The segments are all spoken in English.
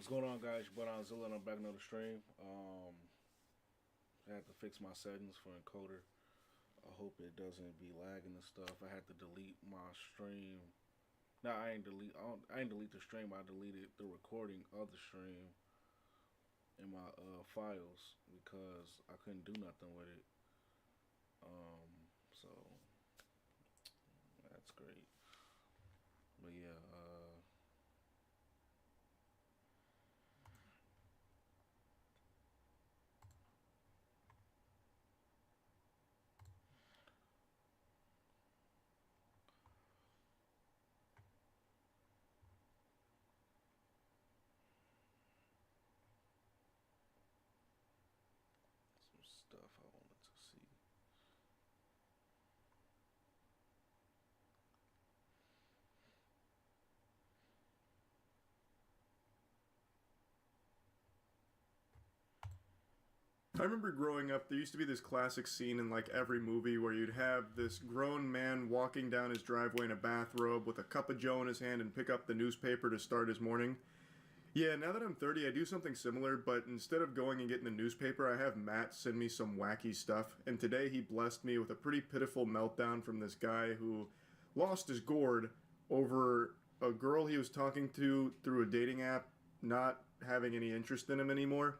What's going on, guys? Your boy Donzillaboi, and I'm back another stream. I had to fix my settings for encoder. I hope it doesn't be lagging and stuff. I had to delete my stream. No, I ain't delete the stream. I deleted the recording of the stream in my files because I couldn't do nothing with it. So that's great. But yeah, some stuff I wanted to see. I remember growing up, there used to be this classic scene in like every movie where you'd have this grown man walking down his driveway in a bathrobe with a cup of joe in his hand and pick up the newspaper to start his morning. Yeah, now that I'm 30, I do something similar, but instead of going and getting the newspaper, I have Matt send me some wacky stuff. And today he blessed me with a pretty pitiful meltdown from this guy who lost his gourd over a girl he was talking to through a dating app not having any interest in him anymore.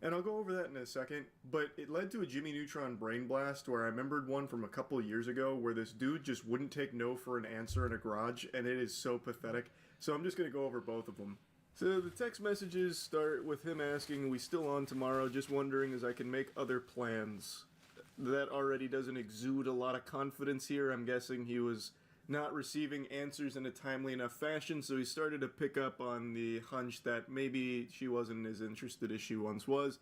And I'll go over that in a second, but it led to a Jimmy Neutron brain blast where I remembered one from a couple of years ago where this dude just wouldn't take no for an answer in a garage, and it is so pathetic. So I'm just going to go over both of them. So the text messages start with him asking, "We still on tomorrow? Just wondering as I can make other plans." That already doesn't exude a lot of confidence here. I'm guessing he was not receiving answers in a timely enough fashion, so he started to pick up on the hunch that maybe she wasn't as interested as she once was.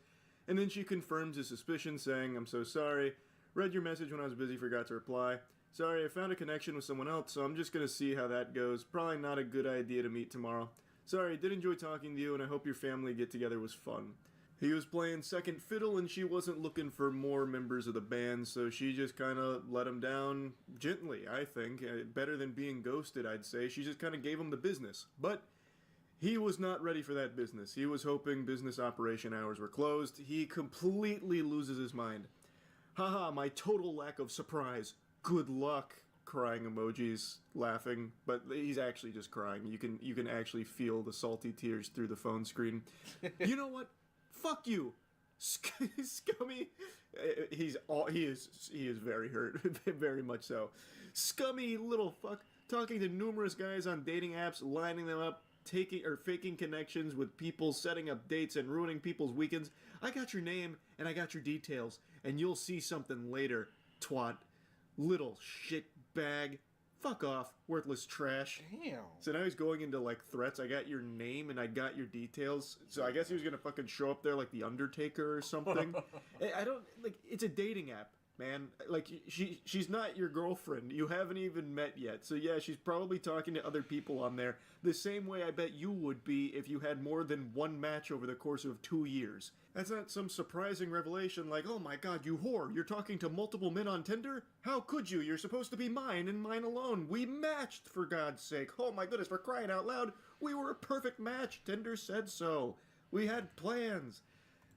And then she confirms his suspicion, saying, "I'm so sorry. Read your message when I was busy, forgot to reply. Sorry, I found a connection with someone else, so I'm just going to see how that goes. Probably not a good idea to meet tomorrow. Sorry, did enjoy talking to you, and I hope your family get-together was fun." He was playing second fiddle, and she wasn't looking for more members of the band, so she just kind of let him down gently, I think. Better than being ghosted, I'd say. She just kind of gave him the business. But he was not ready for that business. He was hoping business operation hours were closed. He completely loses his mind. "Haha, my total lack of surprise. Good luck." Crying emojis, laughing, but he's actually just crying. You can actually feel the salty tears through the phone screen. "You know what? Fuck you, scummy." He is very hurt, very much so. "Scummy little fuck, talking to numerous guys on dating apps, lining them up, taking or faking connections with people, setting up dates and ruining people's weekends. I got your name and I got your details, and you'll see something later, twat. Little shit bag. Fuck off, worthless trash." Damn. So now he's going into like threats. "I got your name and I got your details." So I guess he was gonna fucking show up there like the Undertaker or something. I don't like. It's a dating app, man. Like she's not your girlfriend. You haven't even met yet. So yeah, she's probably talking to other people on there. The same way I bet you would be if you had more than one match over the course of 2 years. That's not some surprising revelation like, "Oh my god, you whore, you're talking to multiple men on Tinder? How could you? You're supposed to be mine and mine alone. We matched, for God's sake. Oh my goodness, for crying out loud. We were a perfect match. Tinder said so. We had plans."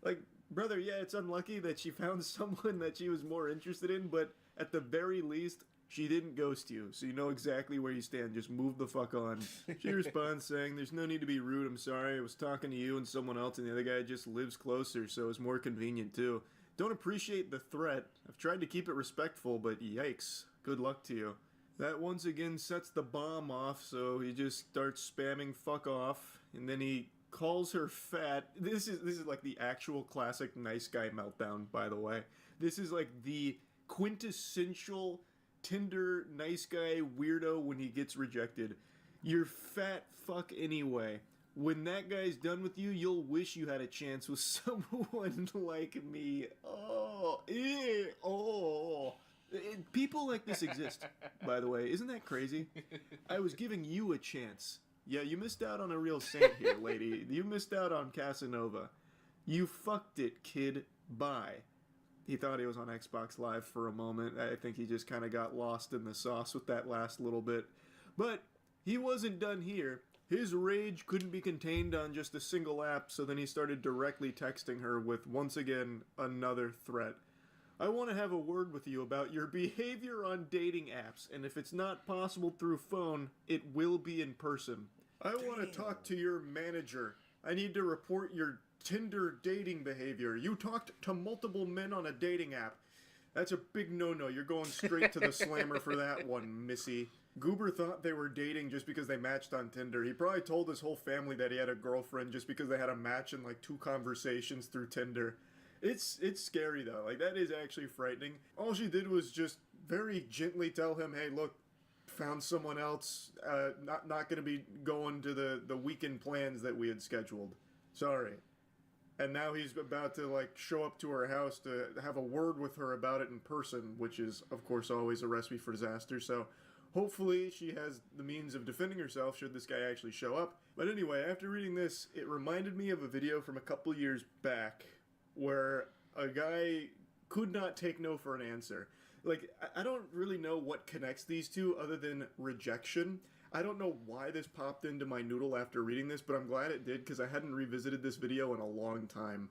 Like, brother, yeah, it's unlucky that she found someone that she was more interested in, but at the very least, she didn't ghost you, so you know exactly where you stand. Just move the fuck on. She responds saying, "There's no need to be rude. I'm sorry. I was talking to you and someone else, and the other guy just lives closer, so it's more convenient too. Don't appreciate the threat. I've tried to keep it respectful, but yikes. Good luck to you." That once again sets the bomb off, so he just starts spamming "fuck off," and then he calls her fat. This is like the actual classic nice guy meltdown, by the way. This is like the quintessential Tinder nice guy weirdo when he gets rejected. "You're fat fuck anyway. When that guy's done with you, you'll wish you had a chance with someone like me." Oh, oh. People like this exist, by the way. Isn't that crazy? I was giving you a chance. Yeah, you missed out on a real saint here, lady. You missed out on Casanova. You fucked it, kid. Bye. He thought he was on Xbox Live for a moment. I think he just kind of got lost in the sauce with that last little bit. But he wasn't done here. His rage couldn't be contained on just a single app, so then he started directly texting her with, once again, another threat. I want to have a word with you about your behavior on dating apps, and if it's not possible through phone, it will be in person. I want to talk to your manager. I need to report your Tinder dating behavior. You talked to multiple men on a dating app. That's a big no-no. You're going straight to the slammer for that one, missy. Goober thought they were dating just because they matched on Tinder. He probably told his whole family that he had a girlfriend just because they had a match in like 2 conversations through Tinder. It's scary though. Like, that is actually frightening. All she did was just very gently tell him, hey, look, found someone else. Not going to be going to the weekend plans that we had scheduled. Sorry. And now he's about to like show up to her house to have a word with her about it in person, which is of course always a recipe for disaster. So hopefully she has the means of defending herself should this guy actually show up. But anyway, after reading this, it reminded me of a video from a couple years back where a guy could not take no for an answer. Like, I don't really know what connects these two other than rejection. I don't know why this popped into my noodle after reading this, but I'm glad it did because I hadn't revisited this video in a long time.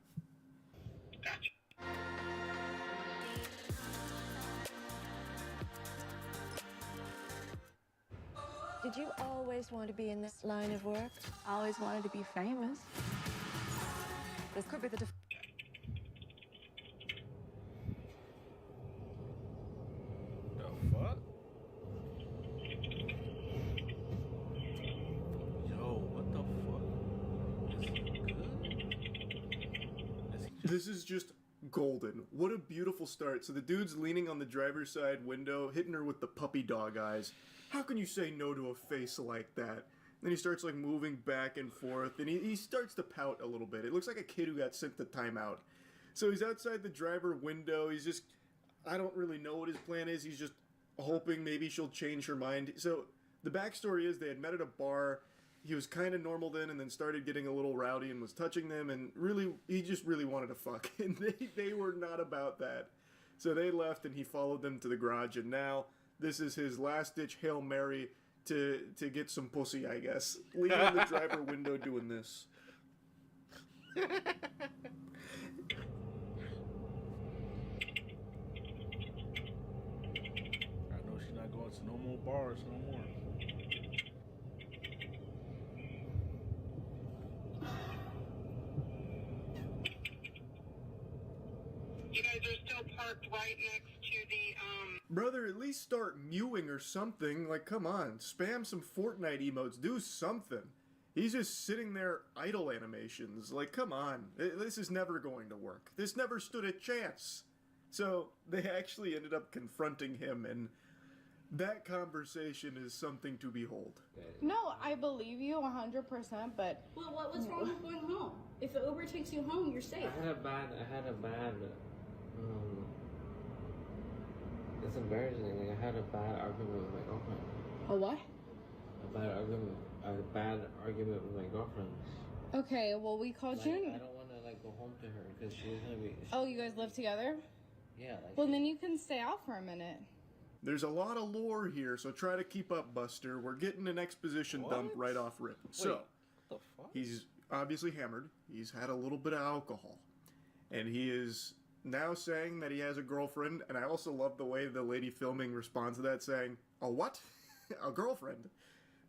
Did you always want to be in this line of work? I always wanted to be famous. This could be the fuck? Yo, what the fuck? Is he good? This is just golden. What a beautiful start. So the dude's leaning on the driver's side window, hitting her with the puppy dog eyes. How can you say no to a face like that? Then he starts like moving back and forth, and he starts to pout a little bit. It looks like a kid who got sent to timeout. So he's outside the driver window. He's just, I don't really know what his plan is. He's just hoping maybe she'll change her mind. So the backstory is they had met at a bar. He was kind of normal then and then started getting a little rowdy and was touching them, and really, he just really wanted to fuck. And they were not about that. So they left and he followed them to the garage, and now this is his last-ditch Hail Mary to get some pussy, I guess. Leaning in the driver window doing this. I know she's not going to no more bars no more. You guys are still parked right next to the, Brother, at least start mewing or something. Like, come on. Spam some Fortnite emotes. Do something. He's just sitting there idle animations. Like, come on. This is never going to work. This never stood a chance. So, they actually ended up confronting him, and that conversation is something to behold. No, I believe you 100%, but... Well, what's wrong with going home? If the Uber takes you home, you're safe. I had a bad, it's embarrassing. Like, I had a bad argument with my girlfriend. A what? A bad argument with my girlfriend. Okay, well, we called Like, you... I don't want to, like, go home to her because she's going to be... Oh, you guys live together? Yeah, like... Well, then you can stay out for a minute. There's a lot of lore here, so try to keep up, Buster. We're getting an exposition dump right off rip. So, What the fuck? he's obviously hammered. He's had a little bit of alcohol. And he is now saying that he has a girlfriend. And I also love the way the lady filming responds to that, saying, a what? A girlfriend?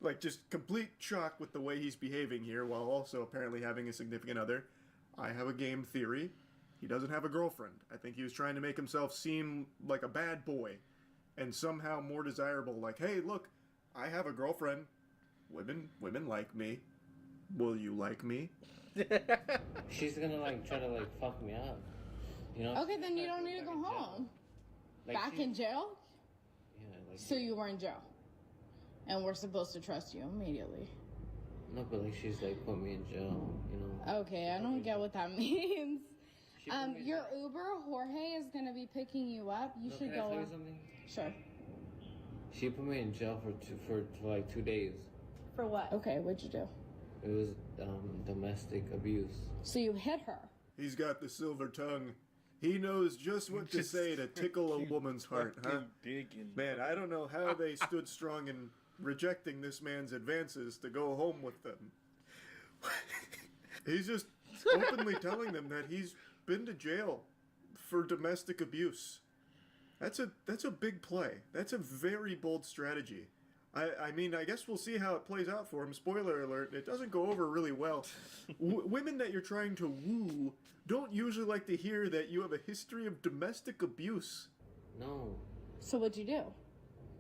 Like, just complete shock with the way he's behaving here, while also apparently having a significant other. I have a game theory. He doesn't have a girlfriend. I think he was trying to make himself seem like a bad boy. And somehow more desirable, like, hey, look, I have a girlfriend. Women like me. Will you like me? She's gonna, like, try to, like, fuck me up. You know? Okay, then you don't need to go home. Like, Back in jail? Yeah, like... So you were in jail. And we're supposed to trust you immediately. No, but, like, she's, like, put me in jail, you know? Okay, I don't get what that means. She put me in Your jail. Uber, Jorge, is going to be picking you up. You No, should can I go tell you up. something? Sure. She put me in jail for like 2 days. For what? Okay, what'd you do? It was domestic abuse. So you hit her. He's got the silver tongue. He knows just what to say to tickle a woman's heart, huh? Digging. Man, I don't know how they stood strong in rejecting this man's advances to go home with them. He's just openly telling them that he's been to jail for domestic abuse. That's a big play. That's a very bold strategy. I mean, I guess we'll see how it plays out for him. Spoiler alert, it doesn't go over really well. Women that you're trying to woo don't usually like to hear that you have a history of domestic abuse. No. So what'd you do?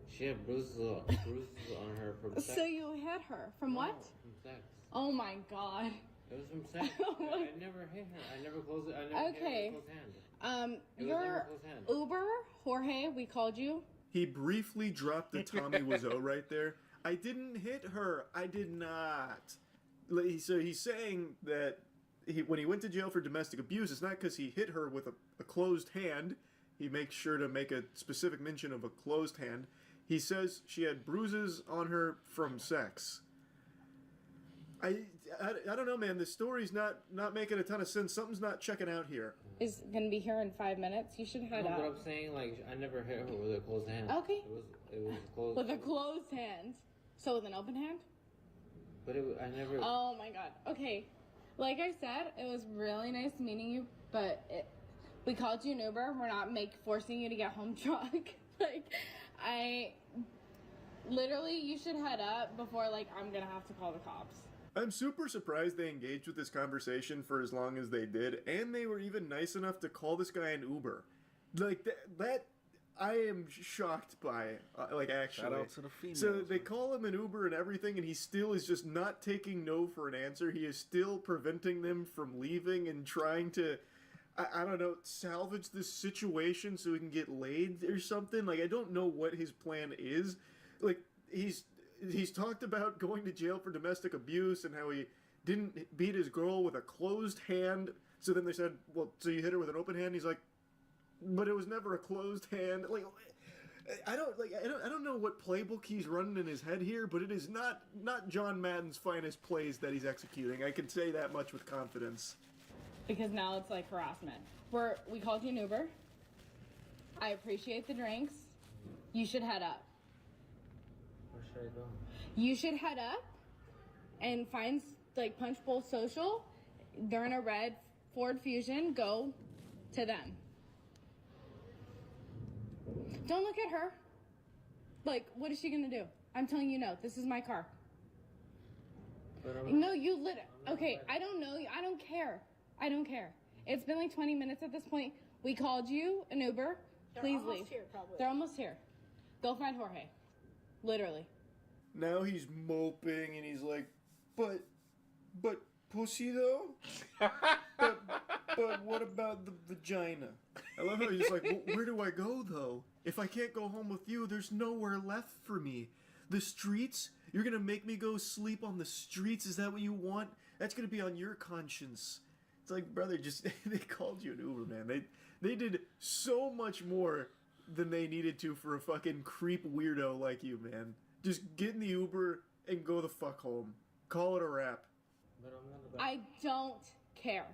She had bruises on her from sex. So you hit her from what? From sex. Oh my god. It was from sex. I never hit her. I never closed it. I never hit her with a closed hand. It was never Your a closed hand. Uber, Jorge, we called you. He briefly dropped the Tommy Wiseau right there. I didn't hit her. I did not. So he's saying that when he went to jail for domestic abuse, it's not because he hit her with a closed hand. He makes sure to make a specific mention of a closed hand. He says she had bruises on her from sex. I don't know, man. The story's not making a ton of sense. Something's not checking out here. Is gonna be here in 5 minutes. You should head No, up. but I'm saying, like, I never hit her with a closed hand. Okay. It was closed. With a closed hand. So with an open hand? But I never... Oh my god. Okay. Like I said, it was really nice meeting you, but we called you an Uber. We're not forcing you to get home drunk. Literally, you should head up before, I'm gonna have to call the cops. I'm super surprised they engaged with this conversation for as long as they did, and they were even nice enough to call this guy an Uber. That I am shocked by, actually. Shout out to the females. So they call him an Uber and everything, and he still is just not taking no for an answer. He is still preventing them from leaving and trying to, I don't know, salvage this situation so he can get laid or something. I don't know what his plan is. He's talked about going to jail for domestic abuse and how he didn't beat his girl with a closed hand. So then they said, well, so you hit her with an open hand? He's like, but it was never a closed hand. I don't know what playbook he's running in his head here, but it is not John Madden's finest plays that he's executing. I can say that much with confidence. Because now it's like harassment. We called you an Uber. I appreciate the drinks. You should head up. Where should I go? You should head up and find Punch Bowl Social. They're in a red Ford Fusion. Go to them. Don't look at her. What is she gonna do? I'm telling you no. This is my car. No, you okay, I don't know you. I don't care. I don't care. It's been 20 minutes at this point. We called you an Uber. Please leave. Here, probably. They're almost here. Go find Jorge. Literally. Now he's moping and he's like, but pussy though? but what about the vagina? I love how he's like, well, where do I go though? If I can't go home with you, there's nowhere left for me. The streets? You're gonna make me go sleep on the streets? Is that what you want? That's gonna be on your conscience. It's like, brother, just they called you an Uber, man. They did so much more than they needed to for a fucking creep weirdo like you, man. Just get in the Uber and go the fuck home. Call it a wrap. But I'm gonna... I don't care.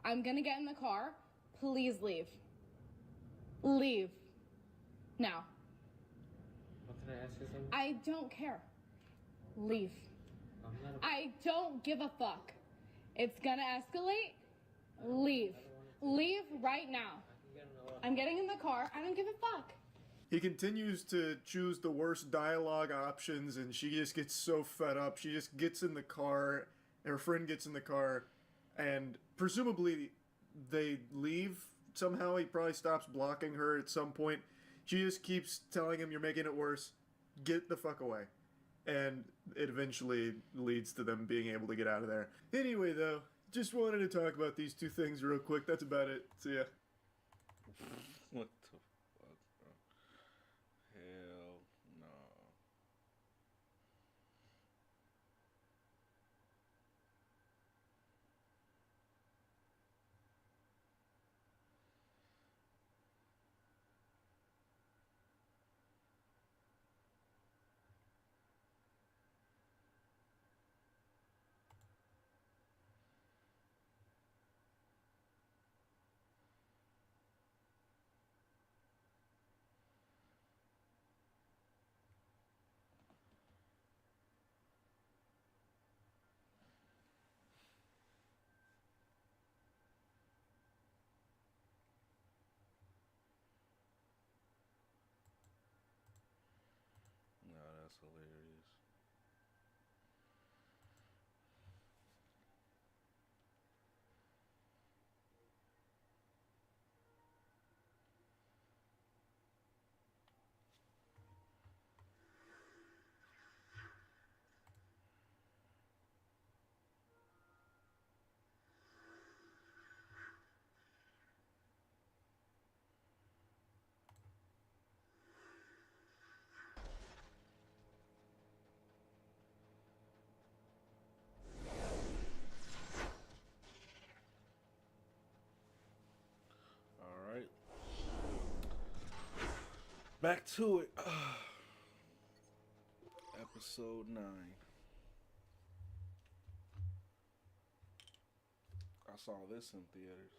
I'm gonna get in the car. Please leave. Leave. Now. What, can I ask you something? I don't care. Leave. I don't give a fuck. It's gonna escalate. Leave. Leave right now. I'm getting in the car. I don't give a fuck. He continues to choose the worst dialogue options, and she just gets so fed up. She just gets in the car, her friend gets in the car, and presumably they leave somehow. He probably stops blocking her at some point. She just keeps telling him, you're making it worse. Get the fuck away. And it eventually leads to them being able to get out of there. Anyway, though, just wanted to talk about these two things real quick. That's about it. See ya. What the fuck, bro? Hell no. hilarious. All right. Back to it. Episode 9. I saw this in theaters.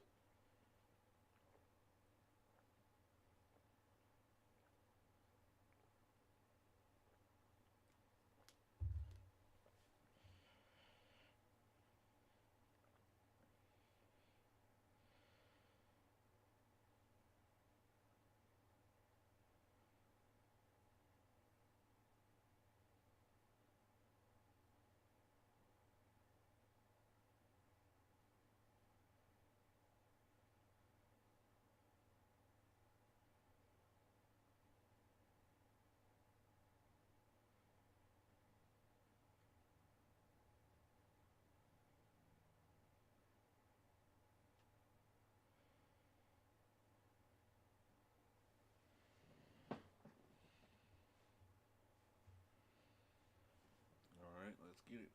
All right, let's get it.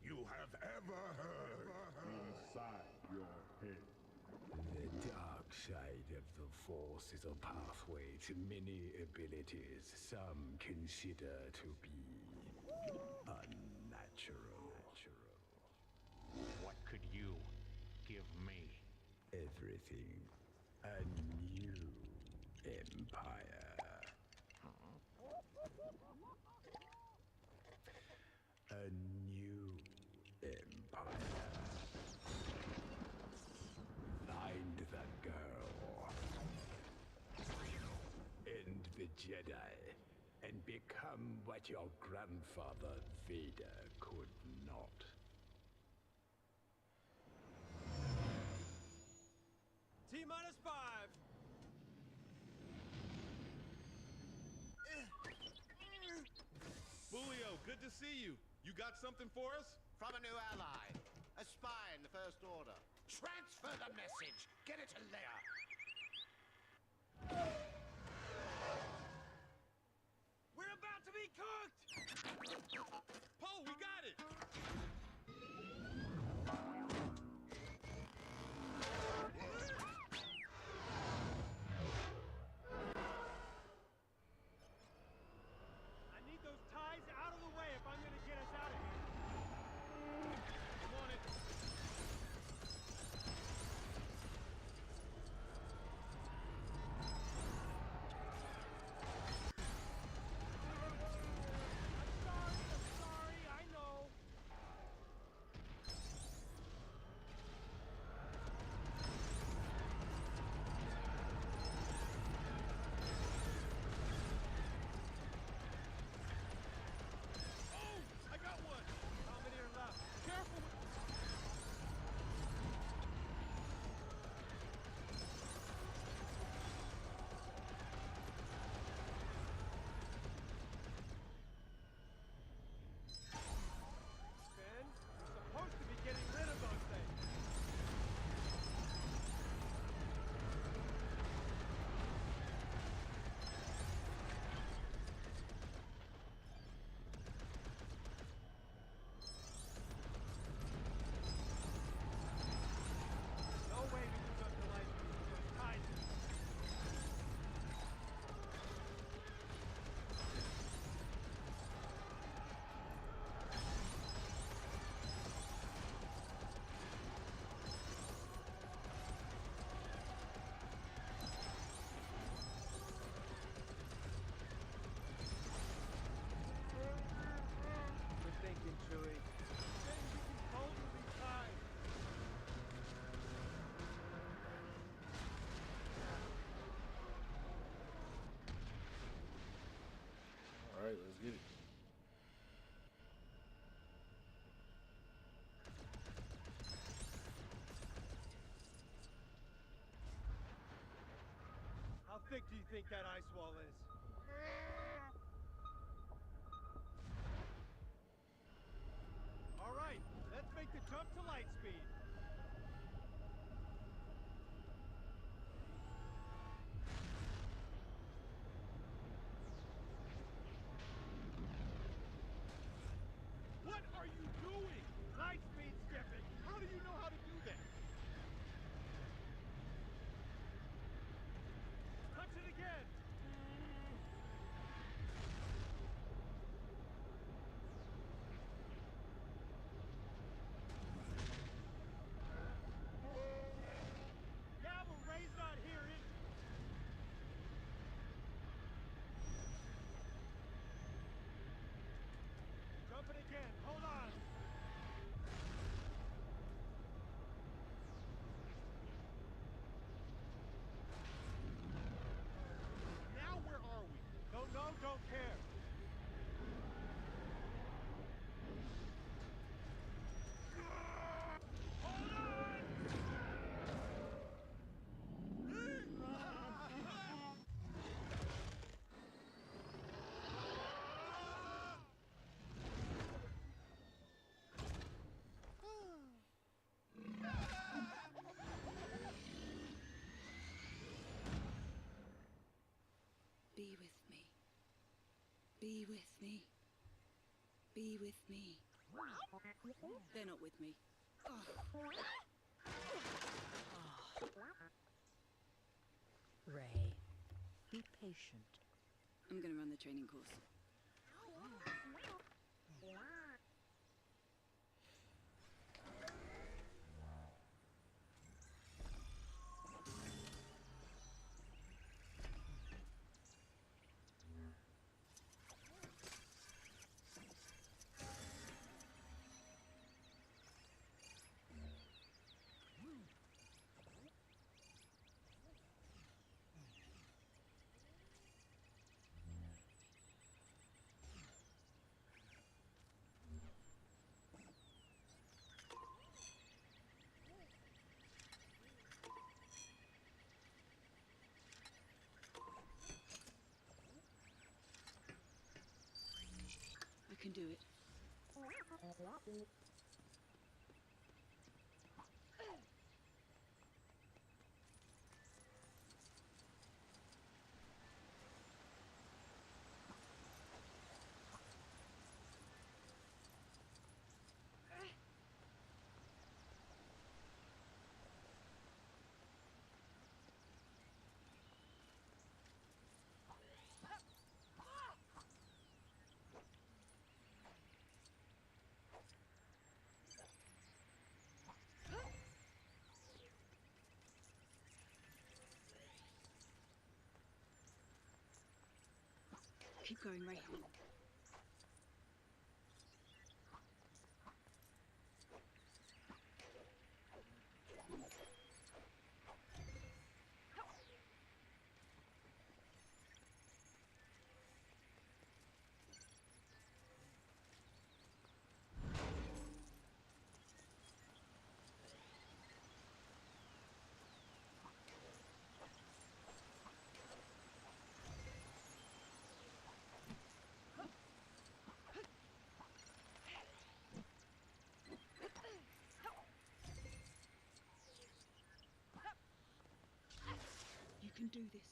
You have ever heard inside your head. The dark side of the Force is a pathway to many abilities some consider to be unnatural. What could you give me? Everything. A new empire. A new empire. Find the girl. End the Jedi. And become what your grandfather Vader could not. T-minus 5. Bulio, good to see you. You got something for us? From a new ally. A spy in the First Order. Transfer the message. Get it to Leia. We're about to be cooked! Poe, we got it! I need those ties out of the way if I'm gonna get us out of here. I'm on it. Alright, let's get it. How thick do you think that ice wall is? All right, let's make the jump to light speed. What are you doing? Light speed skipping. How do you know how to do that? Touch it again. Yeah, but Ray's not hearing. Jump it again. Hold on. Now where are we? Don't know, don't care. Hold on! Be with me. Be with me. Be with me. They're not with me. Ray, be patient. I'm gonna run the training course. I can do it. Keep going, Ray. You can do this.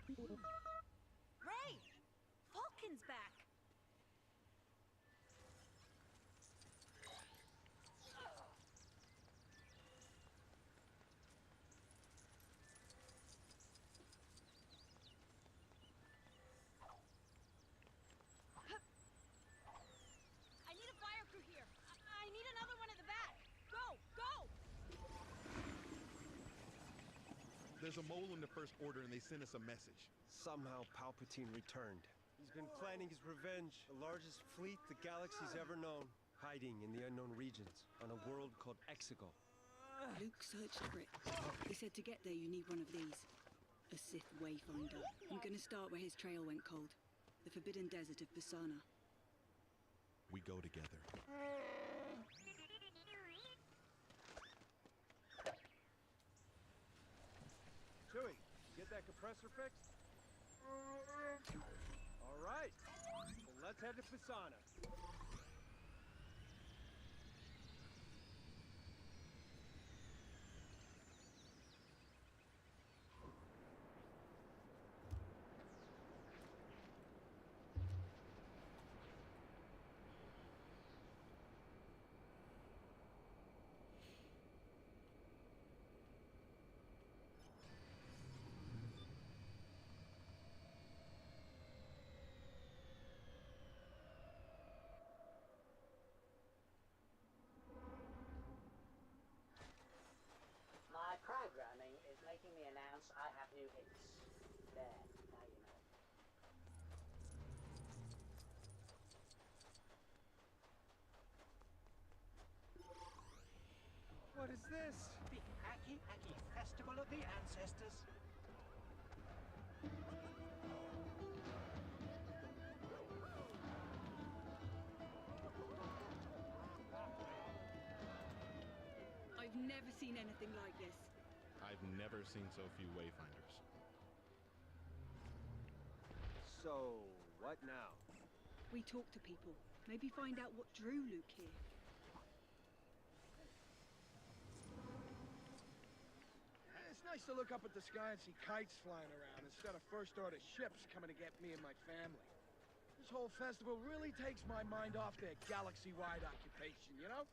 Ray! Falcon's back! I need a fire crew here. I need another one at the back. Go! Go! There's a mole in the First Order and they sent us a message. Somehow Palpatine returned. He's been planning his revenge. The largest fleet the galaxy's ever known. Hiding in the unknown regions on a world called Exegol. Luke searched for it. He said to get there you need one of these. A Sith Wayfinder. I'm gonna start where his trail went cold. The Forbidden Desert of Pisana. We go together. Chewie, get that compressor fixed? All right, then let's head to Pisana. My programming is making me announce I have new hits. There, now you know. What is this? The Aki Aki Festival of the Ancestors. I've never seen anything like this. I've never seen so few Wayfinders. So, what now? We talk to people. Maybe find out what drew Luke here. It's nice to look up at the sky and see kites flying around instead of First Order ships coming to get me and my family. This whole festival really takes my mind off their galaxy-wide occupation, you know?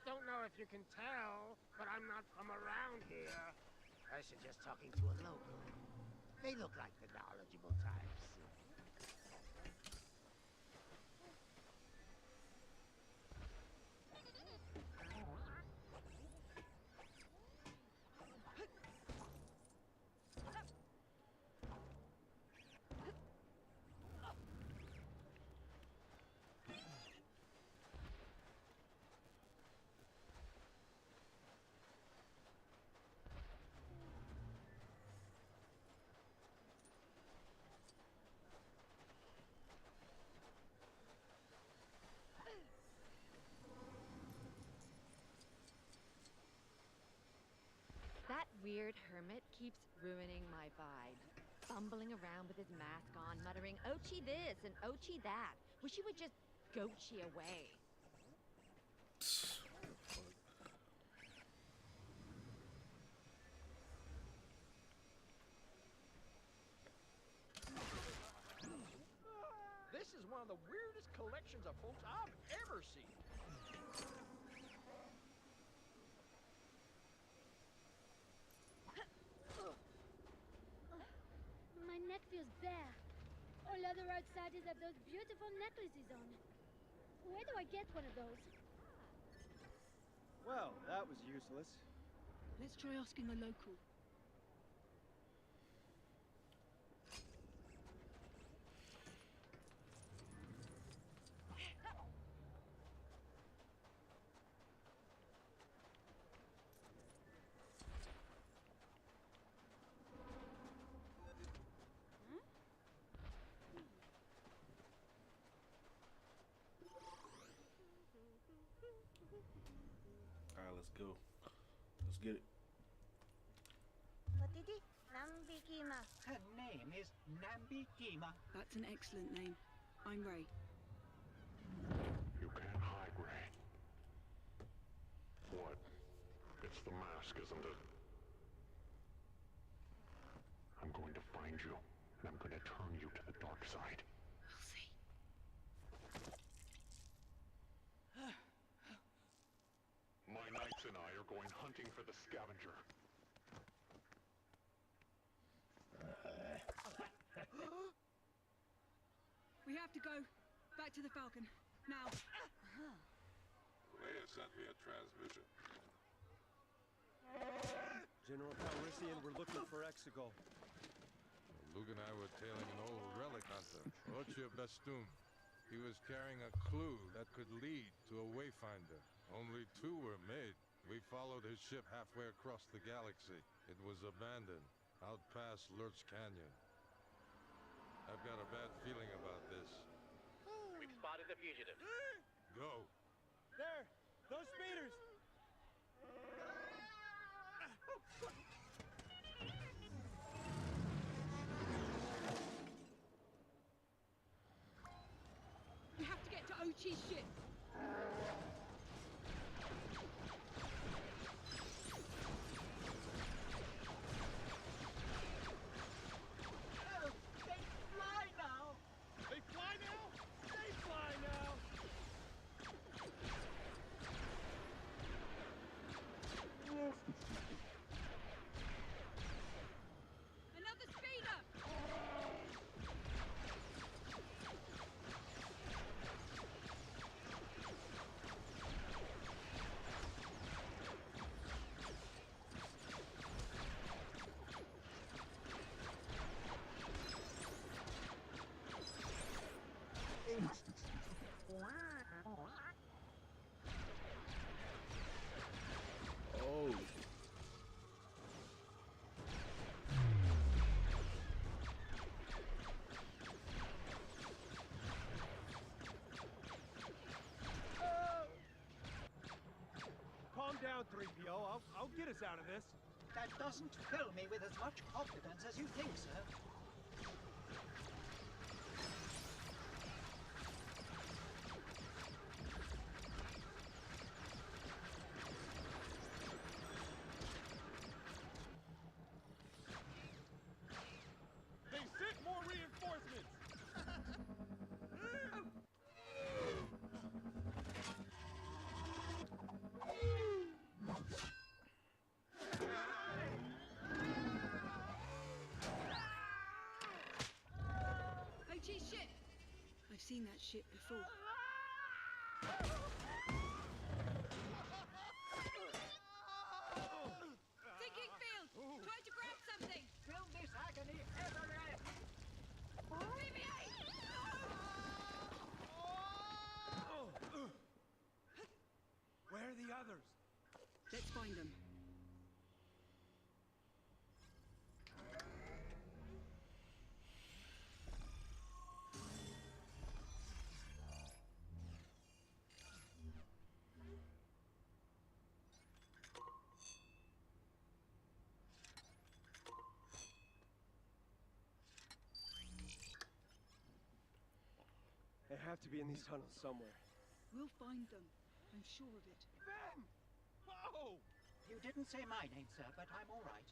Don't know if you can tell, but I'm not from around here. I suggest talking to a local. They look like the knowledgeable types. That weird hermit keeps ruining my vibe. Fumbling around with his mask on, muttering, "Ochi this and Ochi that." Wish he would just gochi away. This is one of the weirdest collections of folks I've ever seen. My neck feels bare. All other outsiders have those beautiful necklaces on. Where do I get one of those? Well, that was useless. Let's try asking a local. Alright, let's go. Let's get it. Her name is Nambi Kima. That's an excellent name. I'm Ray. the mask, isn't it? I'm going to find you, and I'm going to turn you to the dark side. We'll see. My knights and I are going hunting for the scavenger. We have to go. Back to the Falcon. Now. Leia sent me a transmission. General Calrissian, we're looking for Exegol. Luke and I were tailing an old relic hunter, Ocha Bestum. He was carrying a clue that could lead to a wayfinder. Only 2 were made. We followed his ship halfway across the galaxy. It was abandoned, out past Lurch Canyon. I've got a bad feeling about this. We've spotted the fugitive. Go. There! Those speeders! We have to get to Ochi's ship. Oh, they fly now! They fly now? They fly now! Another speeder! Oh. Calm down, 3PO. I'll get us out of this. That doesn't fill me with as much confidence as you think, sir. They sent more reinforcements! Ochi's ship! I've seen that ship before. Thinking field! Try to grab something! Will this agony ever end? BB-8! Where are the others? Let's find them. They have to be in these tunnels somewhere. We'll find them. I'm sure of it. Ben! Oh! You didn't say my name, sir, but I'm all right.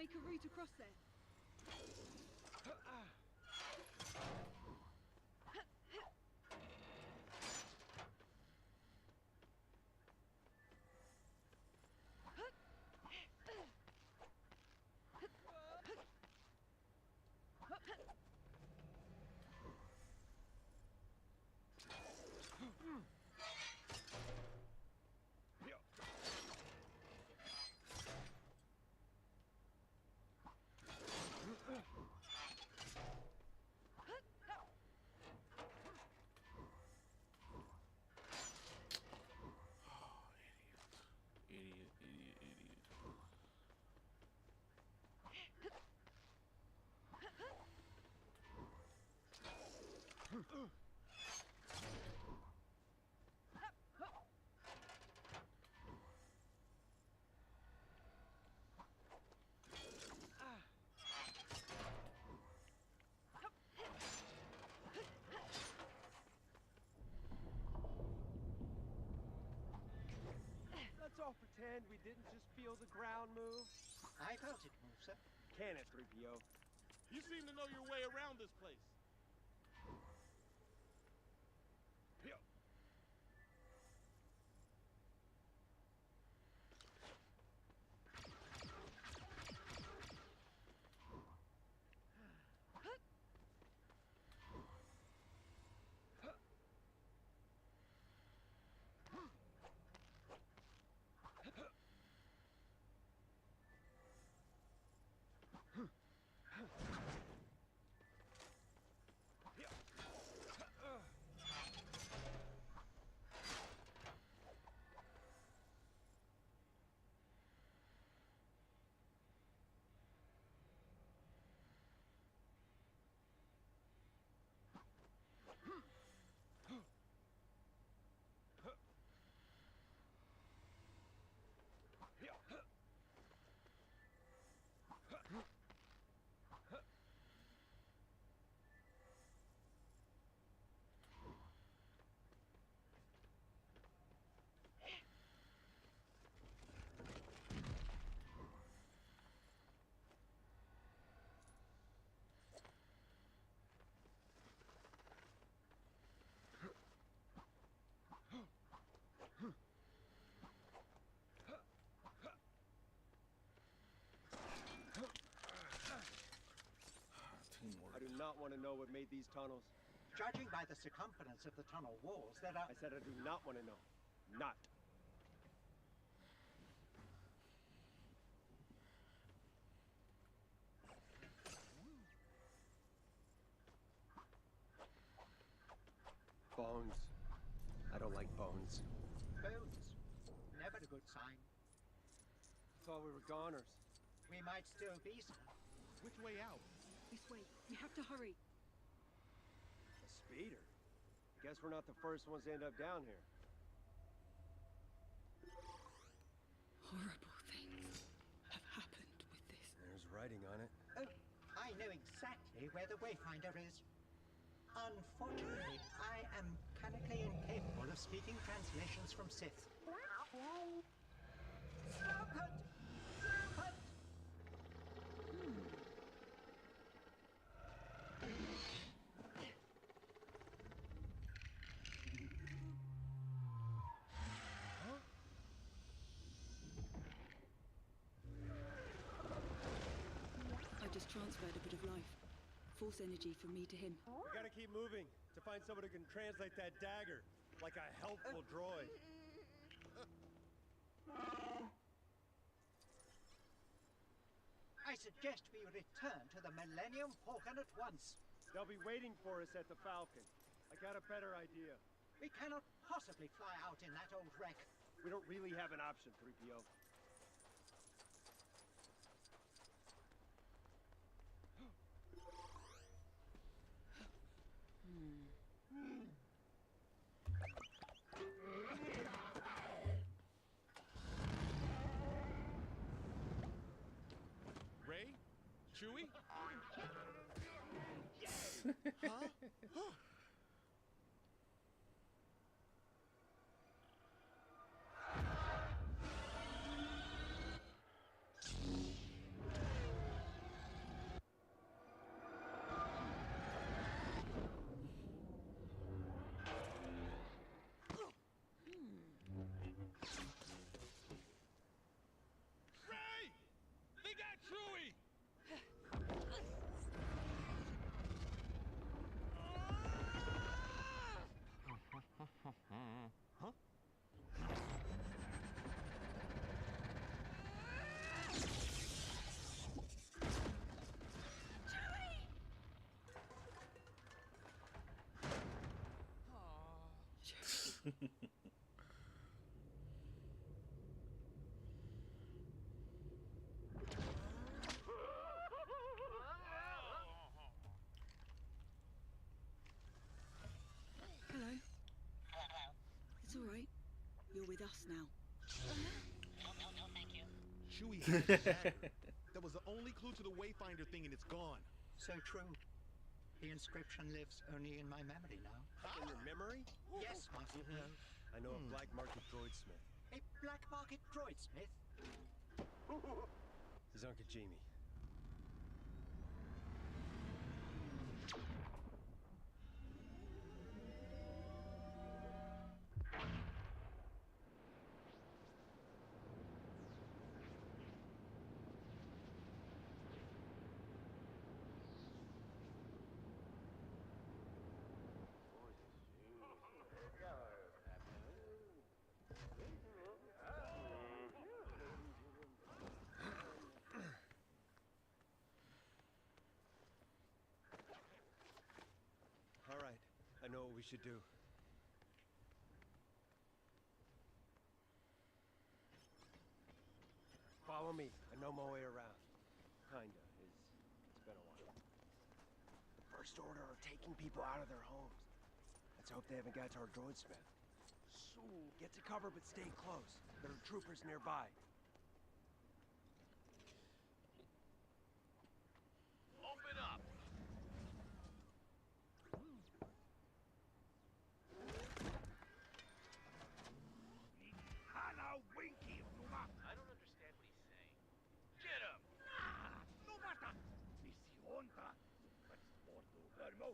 make a route across there. Let's all pretend we didn't just feel the ground move. I felt it move, sir. Can it, 3PO? You seem to know your way around this place. I do not want to know what made these tunnels. Judging by the circumference of the tunnel walls, there are... I said I do not want to know. Not. Bones. I don't like bones. Bones. Never a good sign. Thought we were goners. We might still be, sir. Which way out? This way. We have to hurry. A speeder? Guess we're not the first ones to end up down here. Horrible things have happened with this. There's writing on it. Oh, I know exactly where the Wayfinder is. Unfortunately, I am mechanically incapable of speaking translations from Sith. Stop it! Stop it! I just transferred a bit of life. Force energy from me to him. We gotta keep moving to find someone who can translate that dagger, like a helpful droid. I suggest we return to the Millennium Falcon at once. They'll be waiting for us at the Falcon. I got a better idea. We cannot possibly fly out in that old wreck. We don't really have an option, 3PO. Ray? Chewie? Huh? Hello. It's all right. You're with us now. No, thank you. Chewie had a dagger. That was the only clue to the Wayfinder thing, and it's gone. So true. The inscription lives only in my memory now. In your memory? Yes, Master Earl. I know a black market droidsmith. A black market droidsmith? He's Uncle Jamie. All right, I know what we should do. Follow me. I know my way around. Kinda. It's been a while. The First Order are taking people out of their homes. Let's hope they haven't got to our droidsmith. So, get to cover, but stay close. There are troopers nearby. Open up! Hello, Winky. I don't understand what he's saying. Get him! No matter. Misión transporto vermo.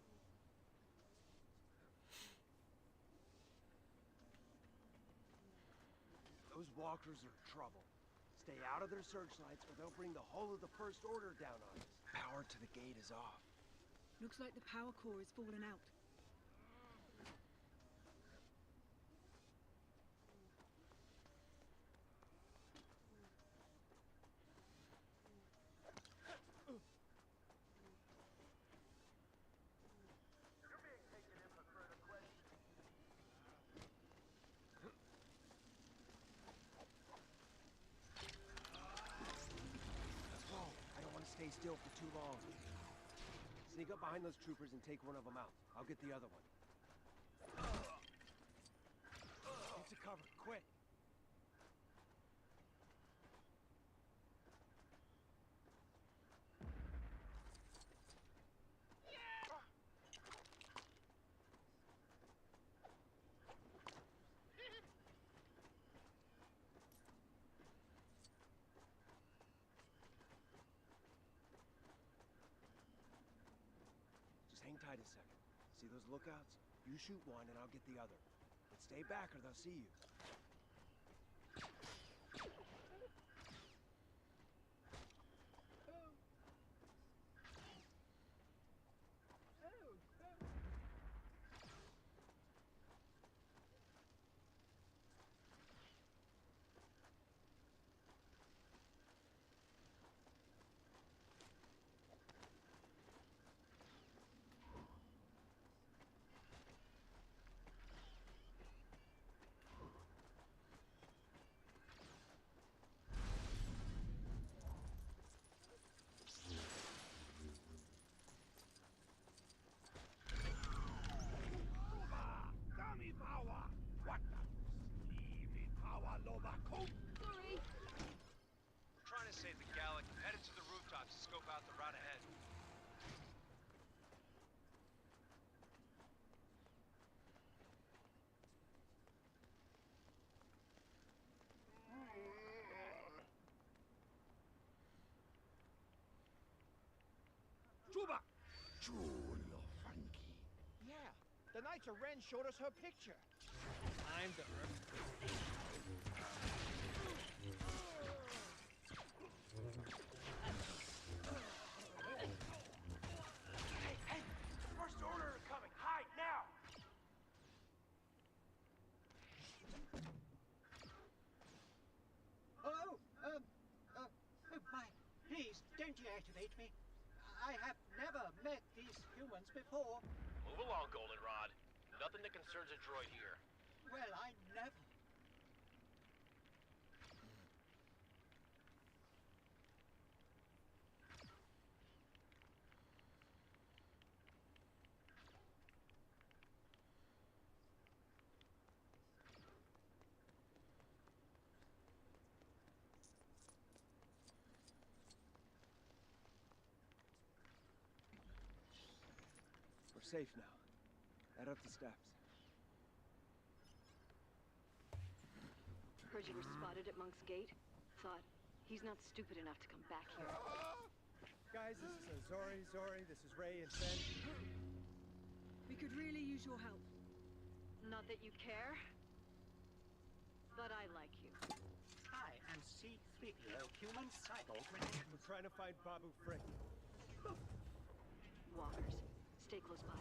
Those walkers are trouble. Stay out of their searchlights or they'll bring the whole of the First Order down on us. Power to the gate is off. Looks like the power core has fallen out. Stay still for too long. Sneak up behind those troopers and take one of them out. I'll get the other one. Get to cover, quick! Hang tight a second. See those lookouts? You shoot one and I'll get the other. But stay back or they'll see you. Trying to save the Gallic. Headed to the rooftops to scope out the route ahead. Juba! Chulo, funky. Yeah, the Knights of Ren showed us her picture. I'm the Hey! First Order are coming! Hide now! My, please, don't deactivate me. I have never met these humans before. Move along, Goldenrod. Nothing that concerns a droid here. Well, I never. We're safe now. Head up the steps. Heard you were spotted at Monk's Gate. Thought, he's not stupid enough to come back here. Guys, this is Zori, this is Ray and Sen. We could really use your help. Not that you care, but I like you. I am C-3PO, human cyborg relation. We're trying to find Babu Frick. Walkers, stay close by.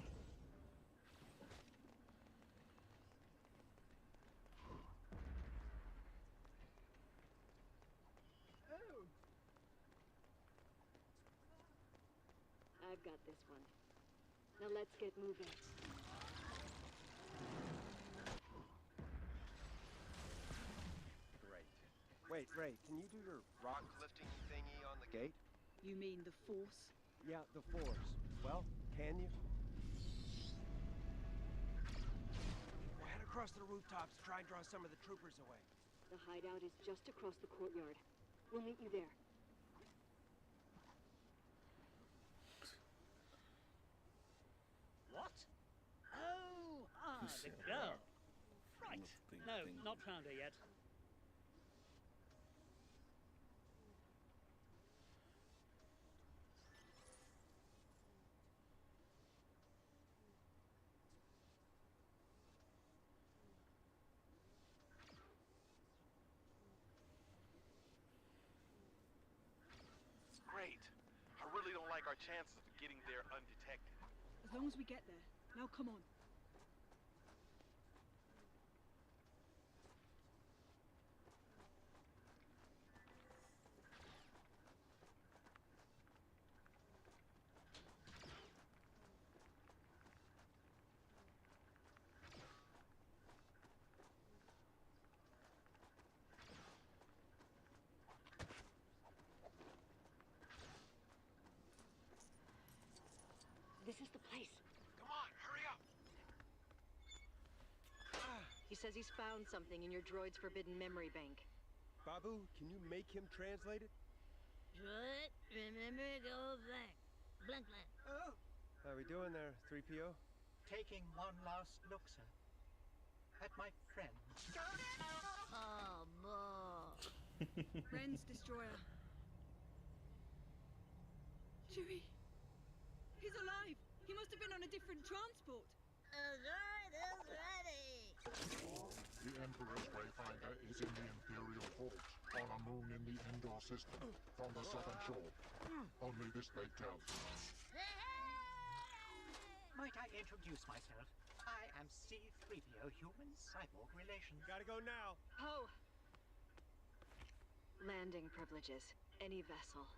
I've got this one. Now let's get moving. Great. Wait, Ray, can you do your rock lifting thingy on the gate? You mean the Force? Yeah, the Force. Well, can you? We'll head across the rooftops to try and draw some of the troopers away. The hideout is just across the courtyard. We'll meet you there. What? Oh, the girl. Right. No, not found her yet. Great. I really don't like our chances of getting there undetected. As long as we get there. Now come on. This is the place. Come on, hurry up! He says he's found something in your droid's forbidden memory bank. Babu, can you make him translate it? Droid, remember the old blank. Blank, blank. Oh, How we doing there, 3PO? taking one last look, sir. At my friend. Oh, boy. Ren's destroyer. Chewie! He's alive! He must have been on a different transport! Droid is ready! The Emperor's Wayfinder is in the Imperial Forge, on a moon in the Endor system, from the southern shore. Only this they tell. Might I introduce myself? I am C-3PO, human cyborg relation. Gotta go now. Oh! Landing privileges. Any vessel.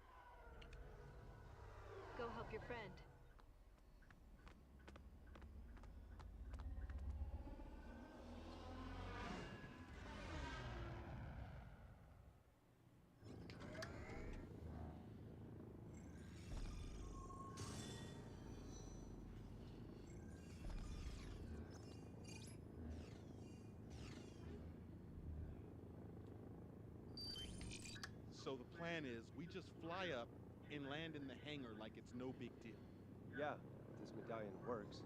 Go help your friend. So the plan is we just fly up and land in the hangar like it's no big deal. Yeah, if this medallion works.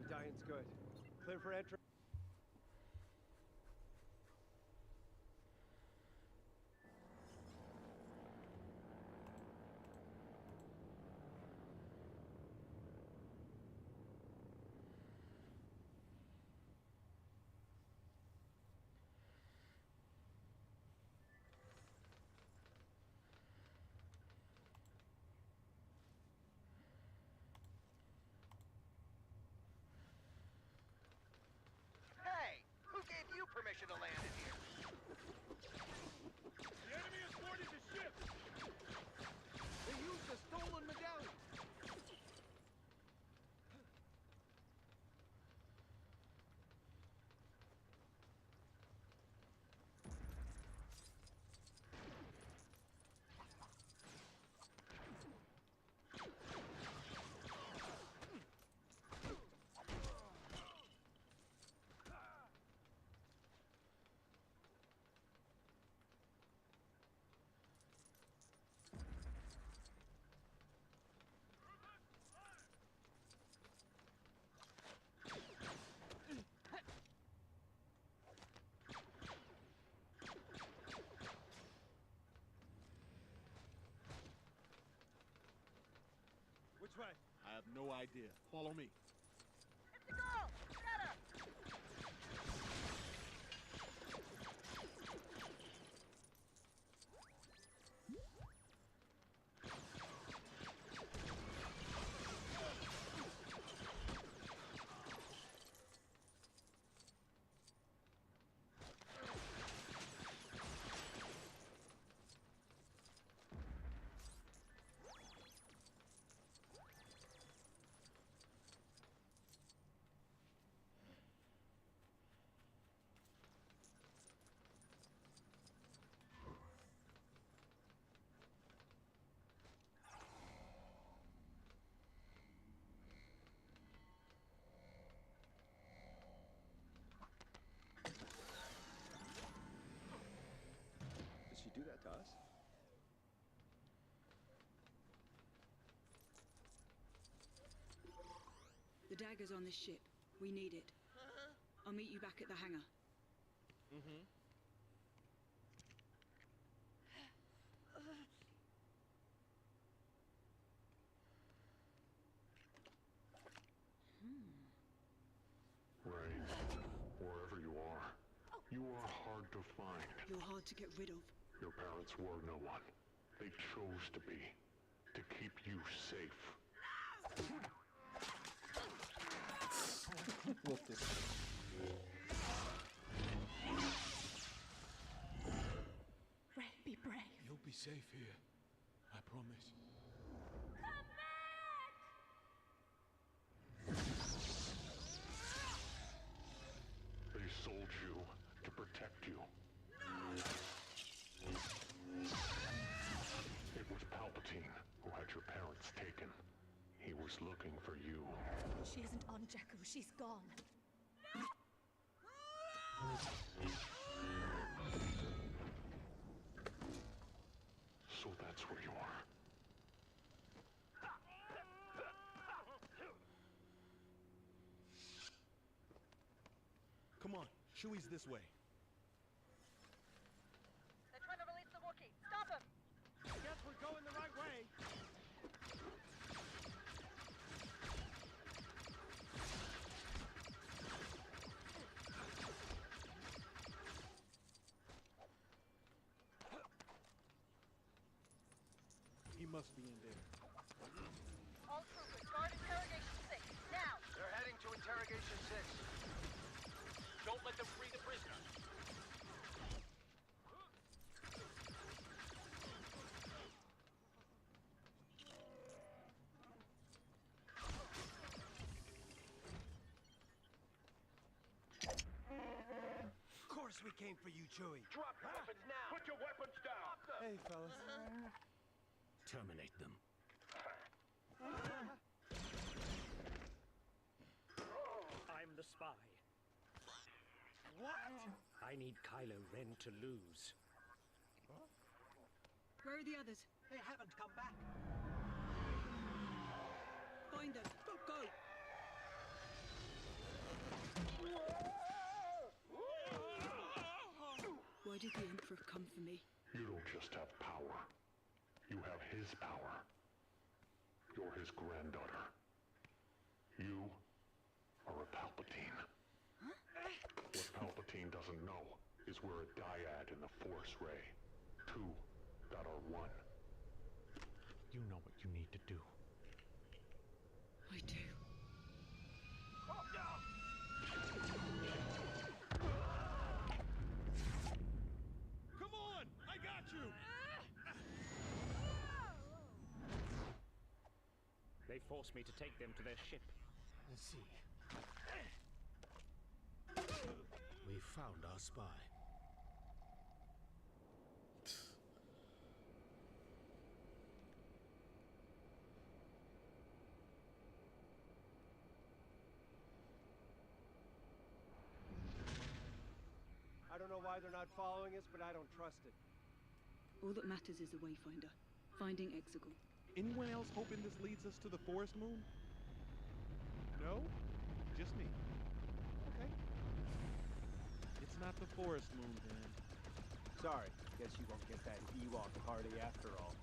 Medallion's good. Clear for entry. Hey, who gave you permission to land in here? The enemy has boarded the ship! They used a stolen medallion! Which way? I have no idea. Follow me. It's a girl! Get her! Did she do that to us? The dagger's on this ship. We need it. I'll meet you back at the hangar. Mm-hmm. Ray, wherever you are hard to find. You're hard to get rid of. Your parents were no one. They chose to be. To keep you safe. What the? Ray, be brave. You'll be safe here. I promise. They sold you to protect you. It was Palpatine who had your parents taken. He was looking for you. She isn't on Jakku. She's gone. So that's where you are. Come on, Chewie's this way. They're trying to release the Wookiee. Stop them! Guess we're going the right way. He must be in there. All troopers, guard interrogation 6. Now! They're heading to interrogation 6. Don't let them free the prisoner. Of course we came for you, Chewie. Drop your weapons now! Put your weapons down! Hey, fellas. Terminate them. I'm the spy. What? I need Kylo Ren to lose. Where are the others? They haven't come back. Find them. Go! Why did the Emperor come for me? You don't just have power. You have his power. You're his granddaughter. You are a Palpatine. What Palpatine doesn't know is we're a dyad in the Force, Ray. Two that are one. You know what you need to do. I do. Come on! I got you! They forced me to take them to their ship. Let's see. We found our spy. I don't know why they're not following us, but I don't trust it. All that matters is the Wayfinder. Finding Exegol. Anyone else hoping this leads us to the forest moon? No? Just me. Okay. It's not the forest moon, then. Sorry, guess you won't get that Ewok party after all.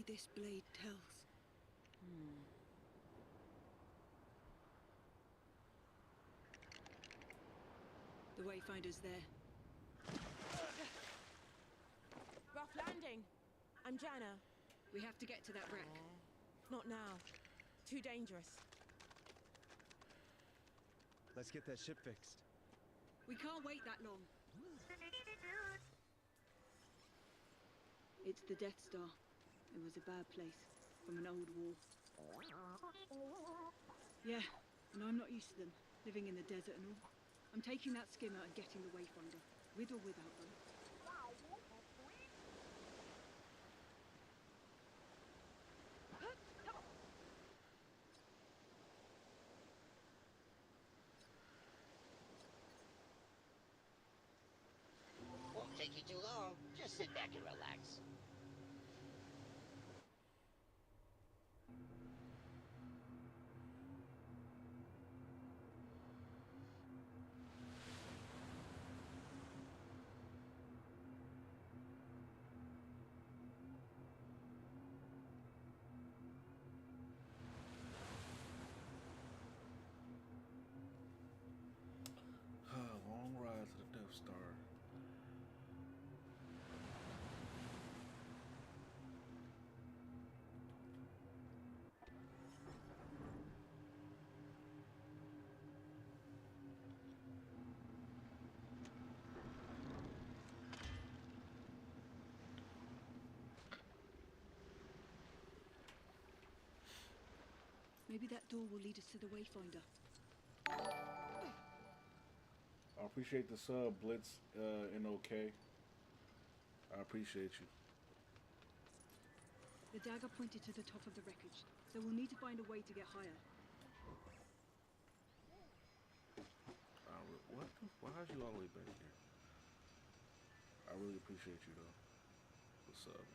this blade tells. The Wayfinder's there. Rough landing. I'm Jana. We have to get to that wreck. Not now. Too dangerous. Let's get that ship fixed. We can't wait that long. It's the Death Star. It was a bad place. From an old war. Yeah, and I'm not used to them. Living in the desert and all. I'm taking that skimmer and getting the Wayfinder. With or without them. Won't take you too long. Just sit back and relax. Long ride to the Death Star. Maybe that door will lead us to the Wayfinder. I appreciate the sub, Blitz, and OK. I appreciate you. The dagger pointed to the top of the wreckage, so we'll need to find a way to get higher. What? Why is you all the way back here? I really appreciate you, though. What's up?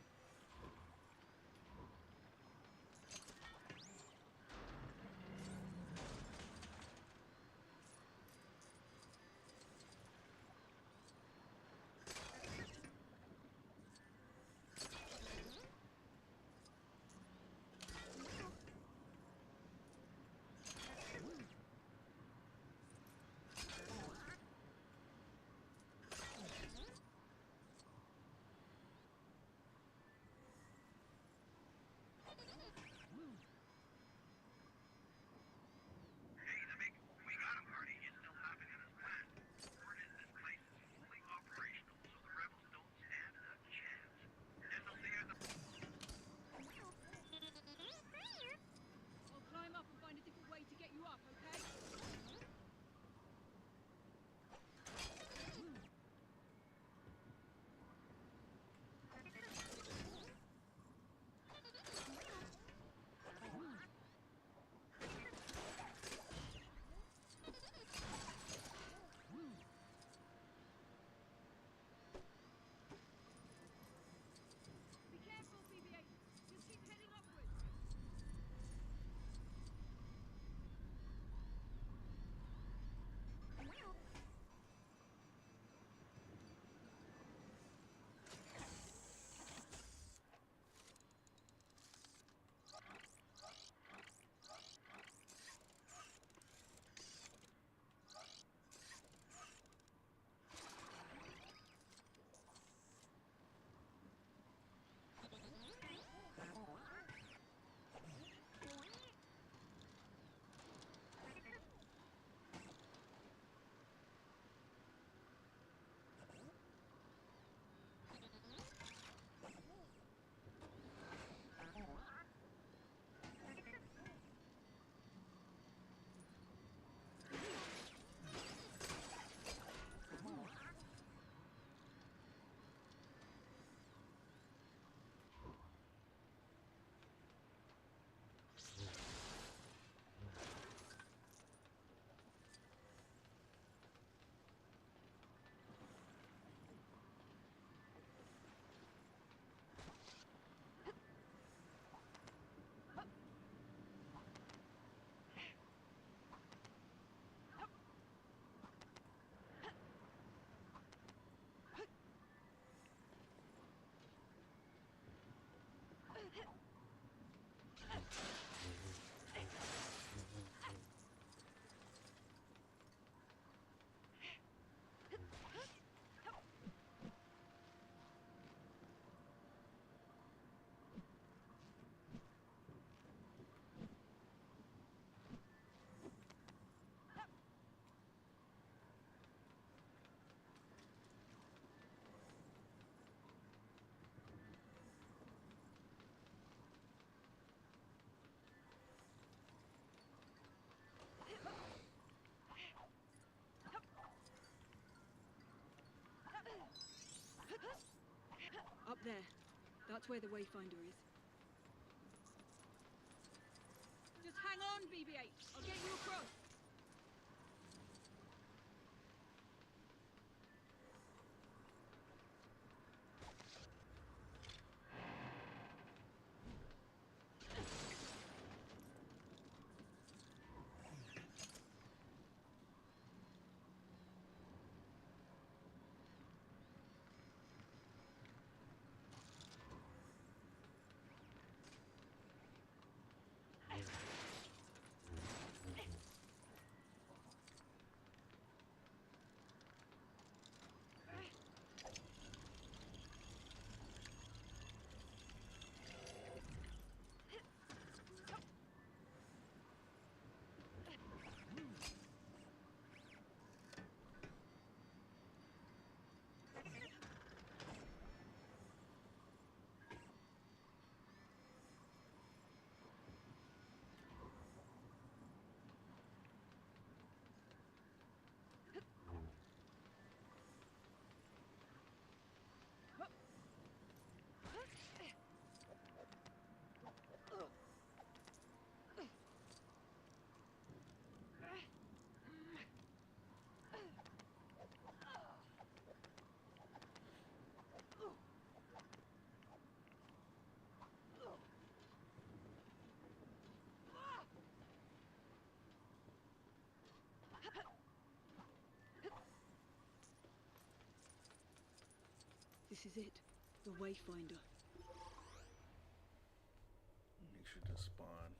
Up there. That's where the Wayfinder is. Just hang on, BB-8. I'll get you across. This is it. The Wayfinder. Make sure to spawn.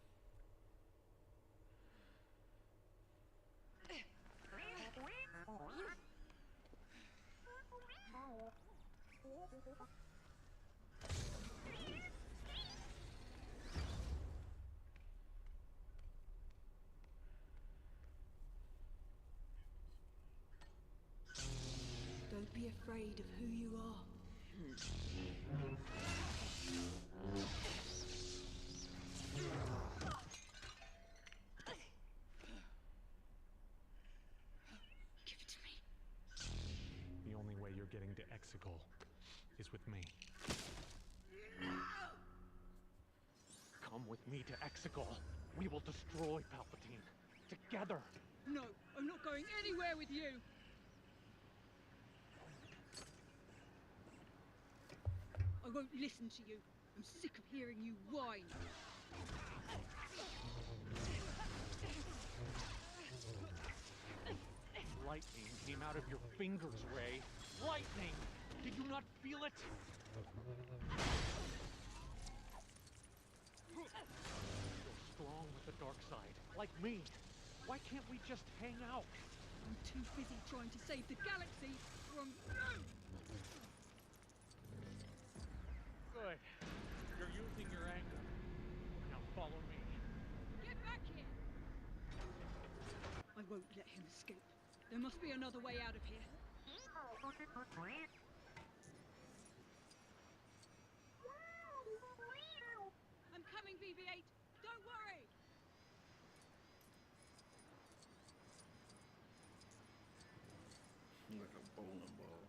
Don't be afraid of who you are. Give it to me. The only way you're getting to Exegol is with me. Come with me to Exegol. We will destroy Palpatine. Together. No, I'm not going anywhere with you. I won't listen to you. I'm sick of hearing you whine. Lightning came out of your fingers, Rey. Lightning! Did you not feel it? You're strong with the dark side, like me. Why can't we just hang out? I'm too busy trying to save the galaxy from you! Good. You're using your anger. Now follow me. Get back here! I won't let him escape. There must be another way out of here. I'm coming, BB-8. Don't worry. Like a bowling ball.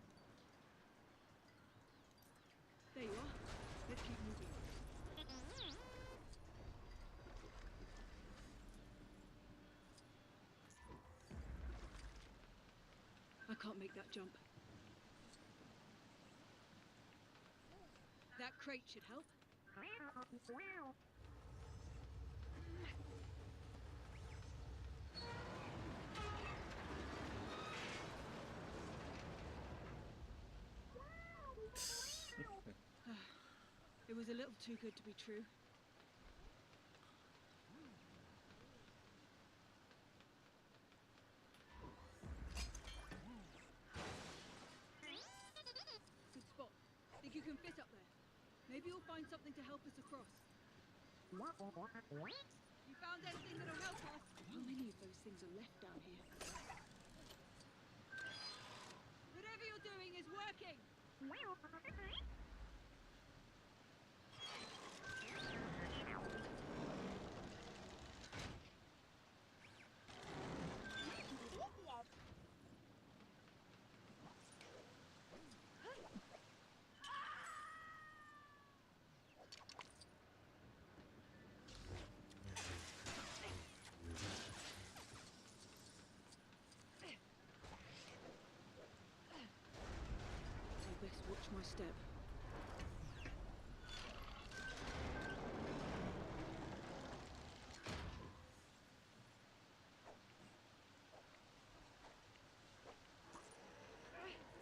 There you are. Let's keep moving. I can't make that jump. That crate should help. It was a little too good to be true. Good spot. Think you can fit up there? Maybe you'll find something to help us across. You found anything that'll help us? How many of those things are left down here? Whatever you're doing is working! step.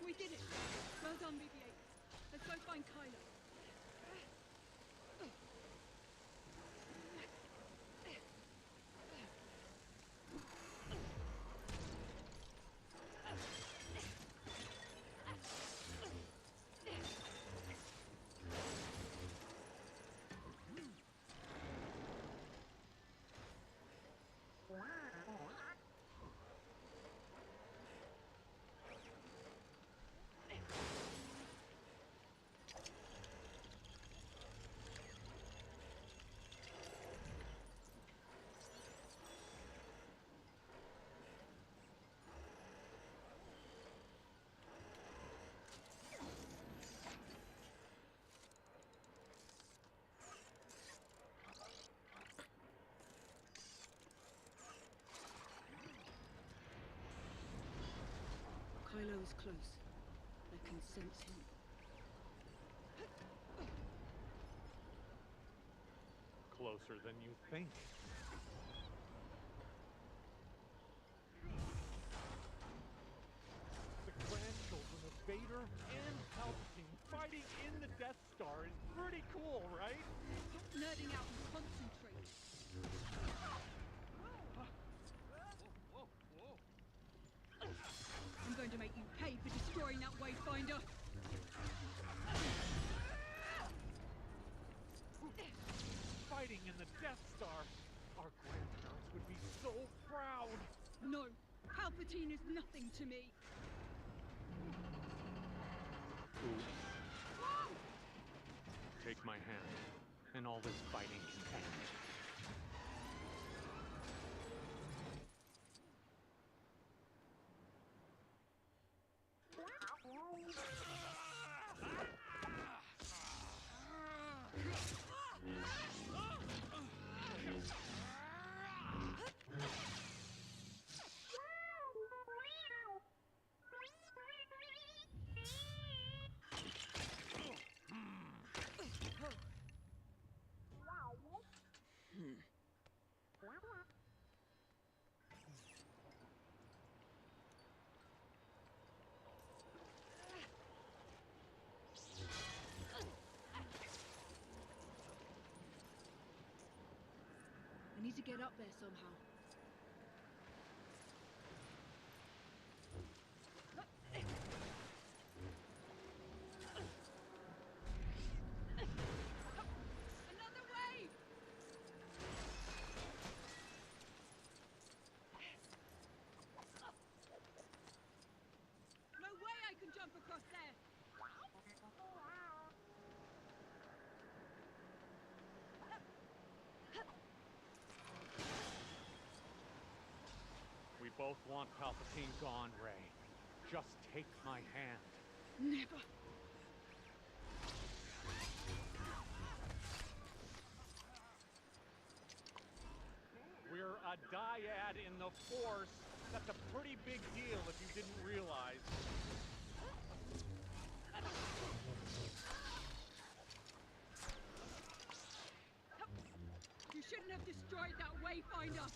We did it! Well done, BB-8. Let's go find Kylo. Kylo is close. I can sense him. Closer than you think. The grandchildren of Vader and Palpatine fighting in the Death Star is pretty cool, right? Stop nerding out and concentrate. I'm going to make you pay for destroying that Wayfinder. Fighting in the Death Star. Our grandparents would be so proud. No, Palpatine is nothing to me. Take my hand, and all this fighting can end. I need to get up there somehow. Another way! No way I can jump across there! We both want Palpatine gone, Rey. Just take my hand. Never. We're a dyad in the Force. That's a pretty big deal if you didn't realize. You shouldn't have destroyed that Wayfinder!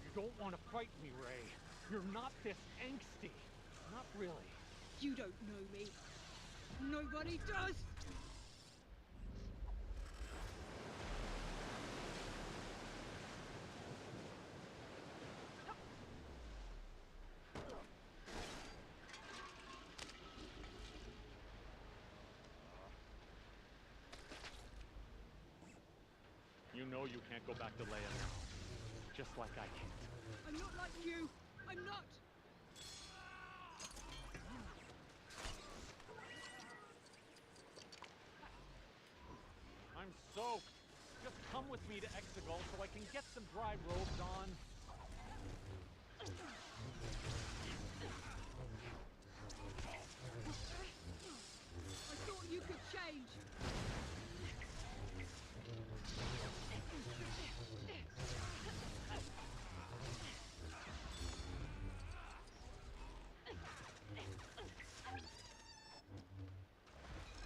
You don't want to fight me, Rey. You're not this angsty. Not really. You don't know me. Nobody does! know you can't go back to Leia now. Just like I can't. I'm not like you. I'm not. I'm soaked. Just come with me to Exegol so I can get some dry robes on. I thought you could change.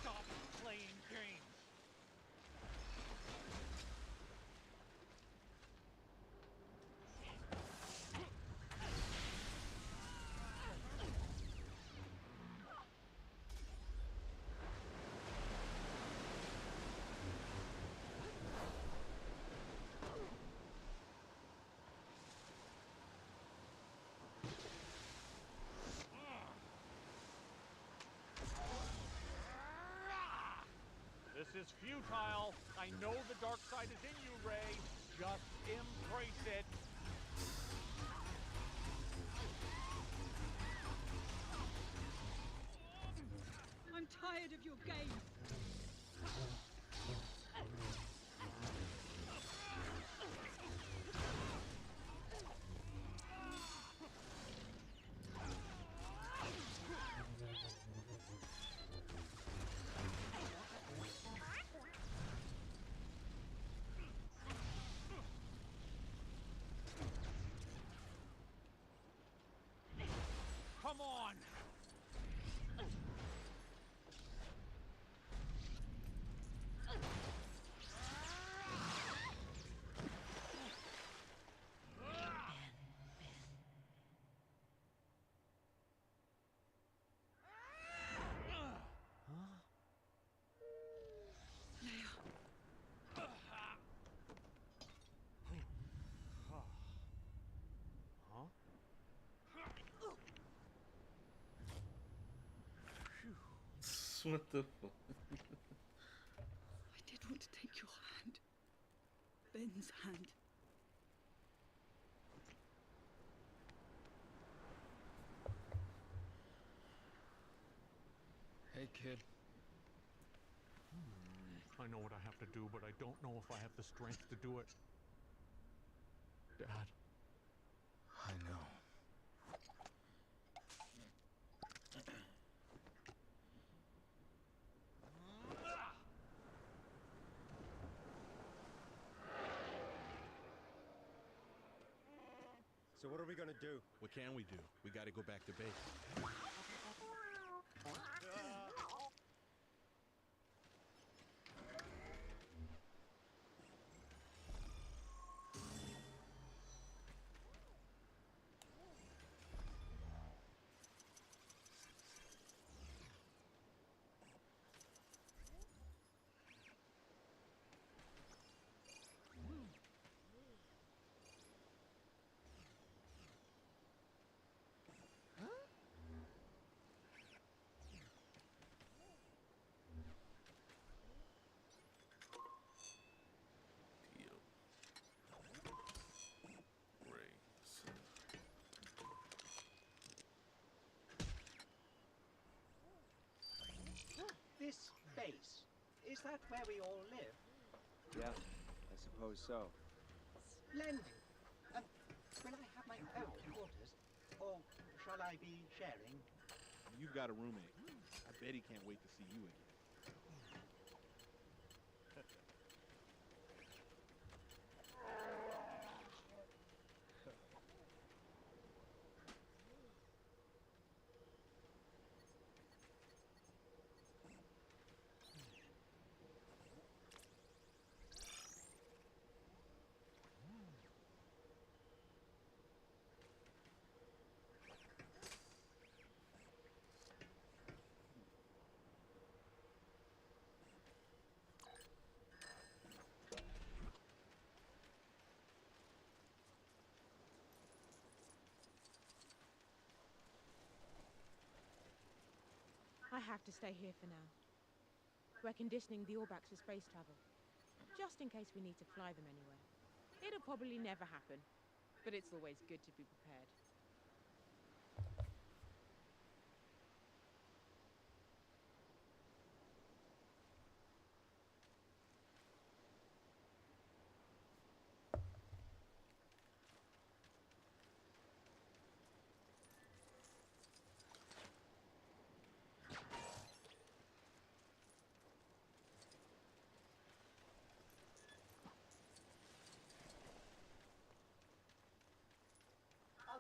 Stop playing games. This is futile. I know the dark side is in you, Rey. Just embrace it. I'm tired of your game. Come on! What the fuck? I did want to take your hand. Ben's hand. Hey, kid. I know what I have to do, but I don't know if I have the strength to do it. Dad. I know. So what are we gonna do? What can we do? We gotta go back to base. This base, is that where we all live? Yeah, I suppose so. Splendid. Will I have my own quarters? Or shall I be sharing? You've got a roommate. I bet he can't wait to see you again. I have to stay here for now. We're conditioning the Orbaks for space travel. just in case we need to fly them anywhere. It'll probably never happen, but it's always good to be prepared.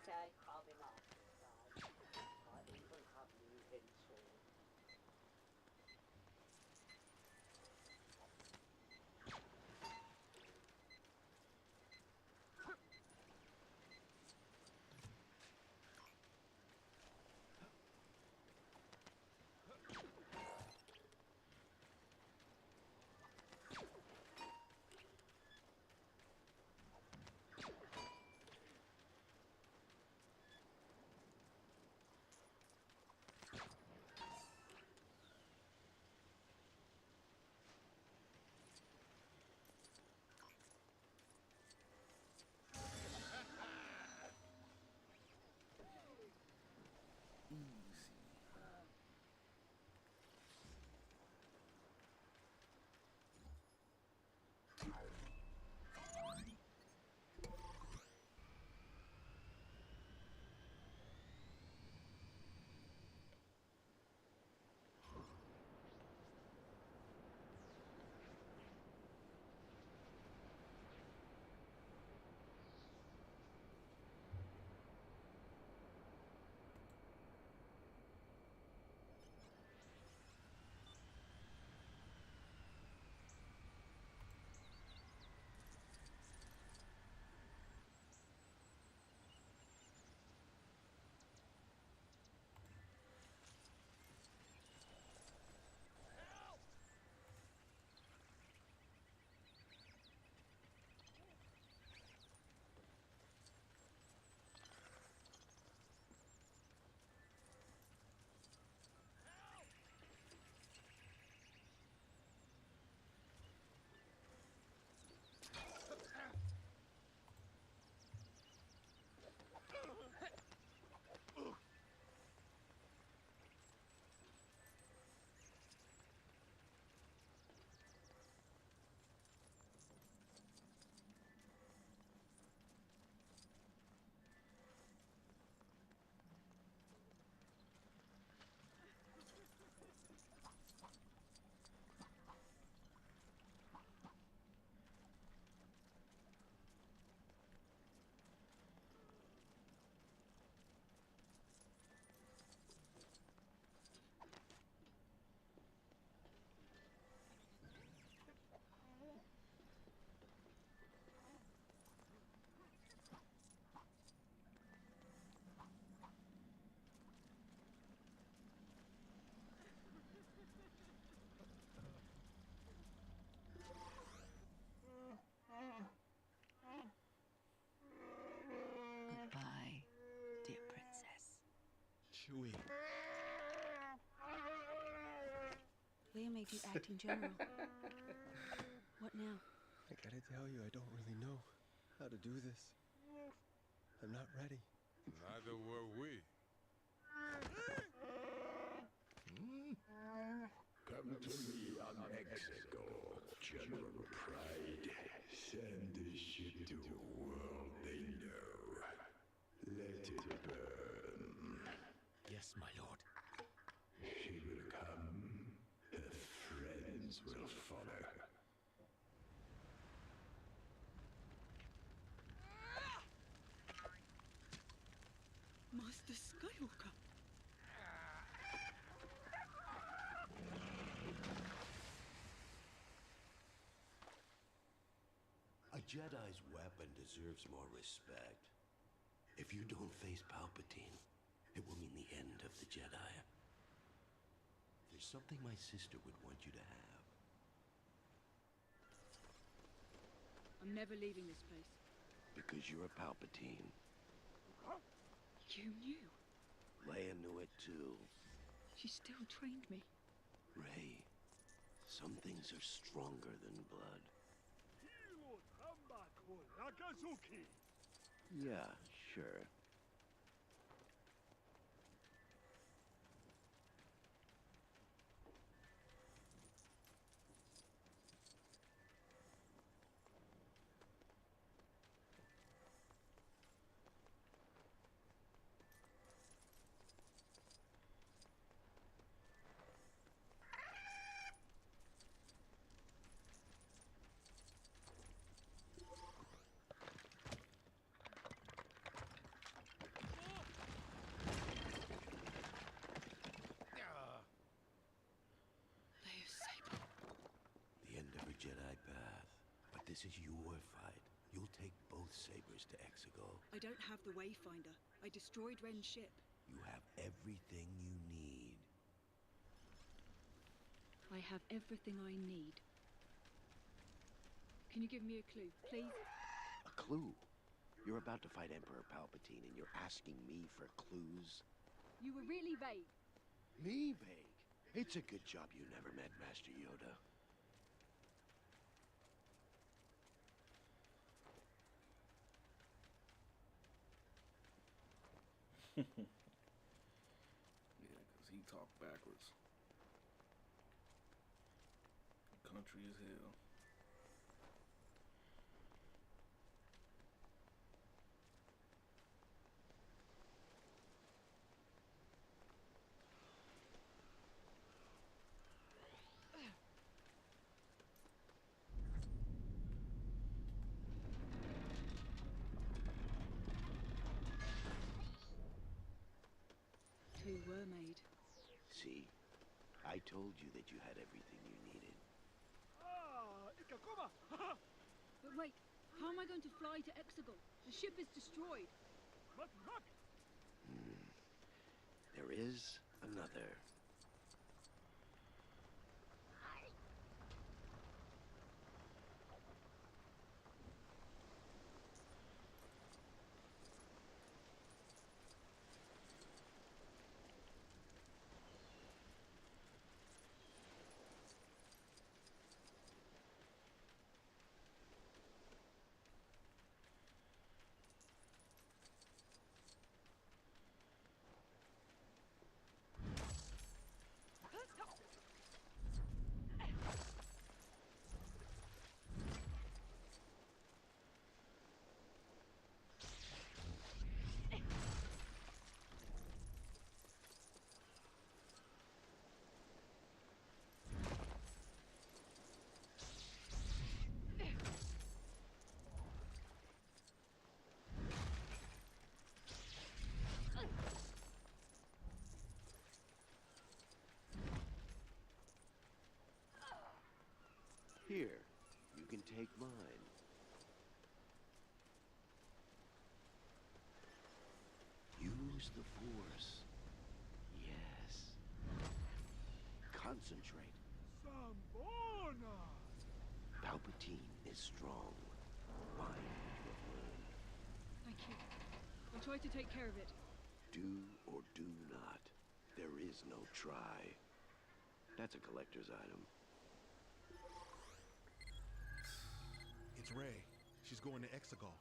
Okay, I'll be back. I even have new hints. Goodbye, dear princess. Chewie. Leah made you acting general. What now? I gotta tell you, I don't really know how to do this. I'm not ready. Neither were we. Come to me on Mexico, General Pride. Send the ship to a world they know. Let it burn. Yes, my lord. She will come. Her friends will follow. Master Skywalker. A Jedi's weapon deserves more respect. If you don't face Palpatine, it will mean the end of the Jedi. There's something my sister would want you to have. I'm never leaving this place. Because you're a Palpatine. You knew. Leia knew it too. She still trained me. Rey, some things are stronger than blood. Yeah, sure. The end of a Jedi path. But this is your fight. You'll take both sabers to Exegol. I don't have the Wayfinder. I destroyed Ren's ship. You have everything you need. I have everything I need. Can you give me a clue, please? A clue? You're about to fight Emperor Palpatine and you're asking me for clues? You were really vague. Me vague? It's a good job you never met Master Yoda. Yeah, because he talked backwards. Country as hell. Two were made. See? I told you that you had everything you needed. But wait, how am I going to fly to Exegol? The ship is destroyed. There is another. Here, you can take mine. Use the Force. Yes. Concentrate. Palpatine is strong. Mind what you have learned. Thank you. I'll try to take care of it. Do or do not. There is no try. That's a collector's item. It's Rey. She's going to Exegol.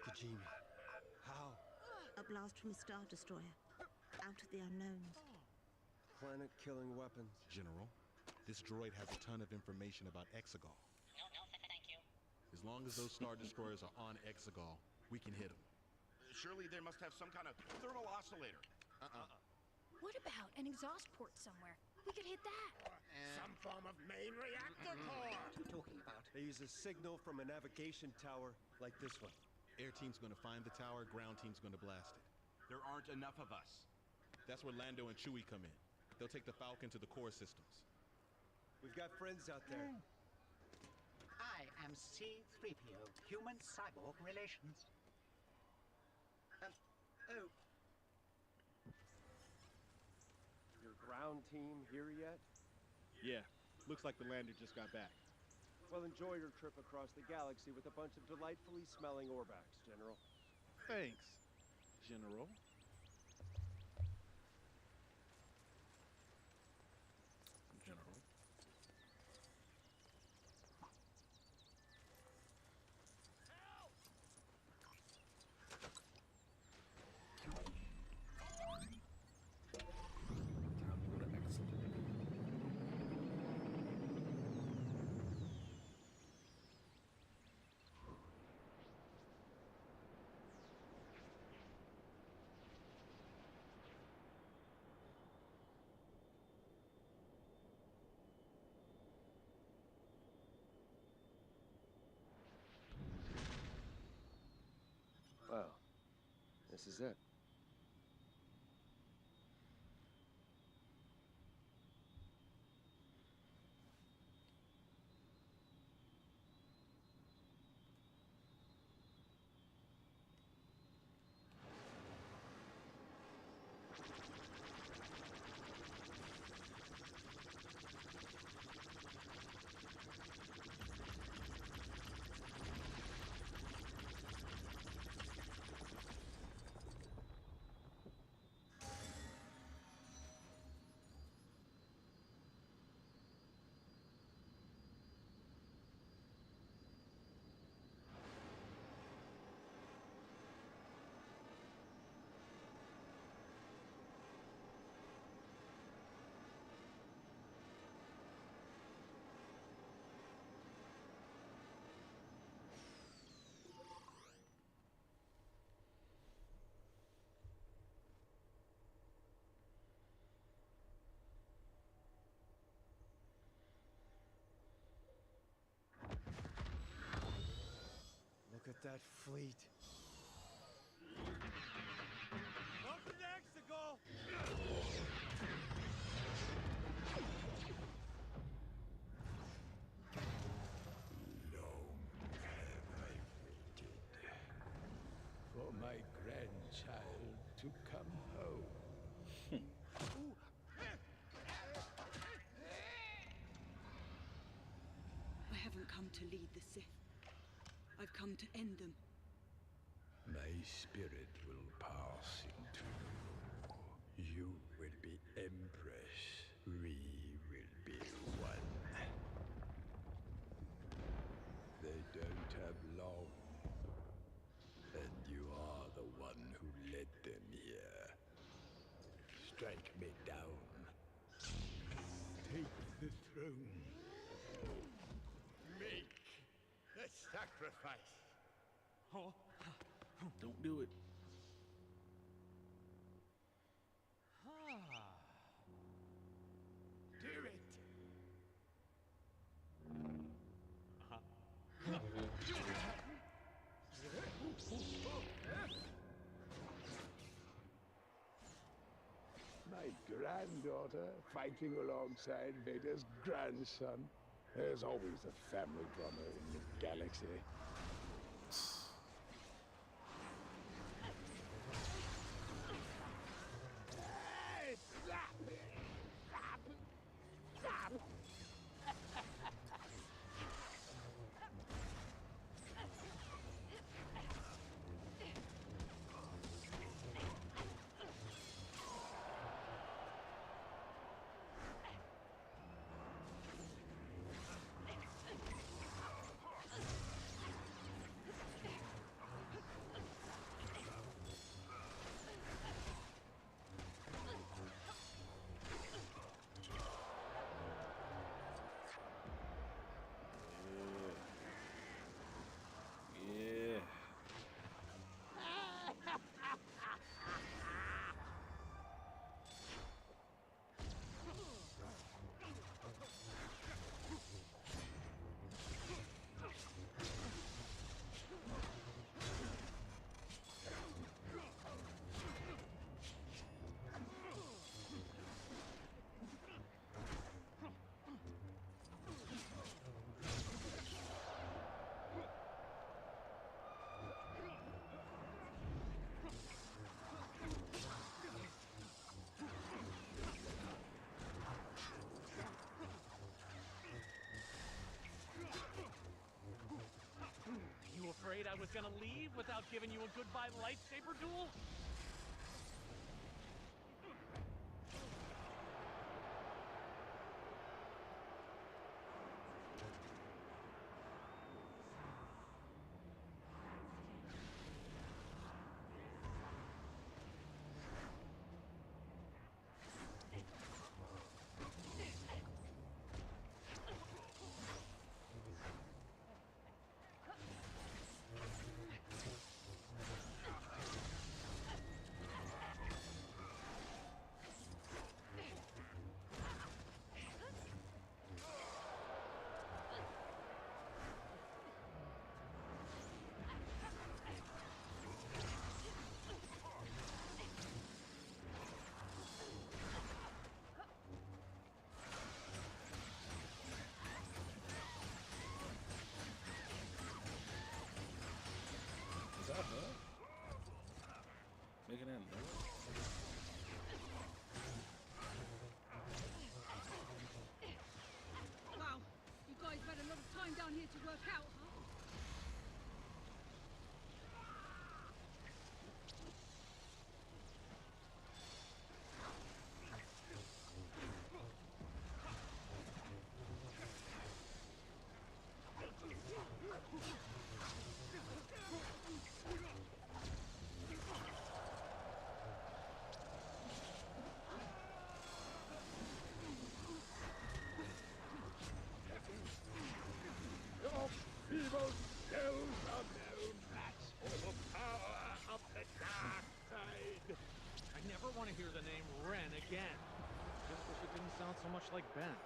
Tajimi. How? A blast from a Star Destroyer. Out of the unknowns. Planet-killing weapons. General, this droid has a ton of information about Exegol. No, thank you. As long as those Star Destroyers are on Exegol, we can hit them. Surely they must have some kind of thermal oscillator. What about an exhaust port somewhere? We could hit that. Some form of main reactor core. What are you talking about? They use a signal from a navigation tower like this one. Air team's gonna find the tower, ground team's gonna blast it. There aren't enough of us. That's where Lando and Chewie come in. They'll take the Falcon to the core systems. We've got friends out there. I am C-3PO, human-cyborg relations. Oh, Your ground team here yet? Yeah, looks like the lander just got back. Well, enjoy your trip across the galaxy with a bunch of delightfully smelling Orbaks, General. Thanks, General. General. This is it. Look at that fleet. Up the Mexico! Long have I waited for my grandchild to come home. I haven't come to lead the Sith. I've come to end them. My spirit will pass into you. You will be Empress. We will be one. They don't have long. And you are the one who led them here. Strike me down. Take the throne. Make the sacrifice. Don't do it. Do it. My granddaughter fighting alongside Vader's grandson. There's always a family drama in the galaxy. Yeah. You afraid I was gonna leave without giving you a goodbye lightsaber duel? Making that noise. Wow, you guys had a lot of time down here to work out, huh? Evil skills of no match for the power of the dark side. I never want to hear the name Ren again. Just wish it didn't sound so much like Ben.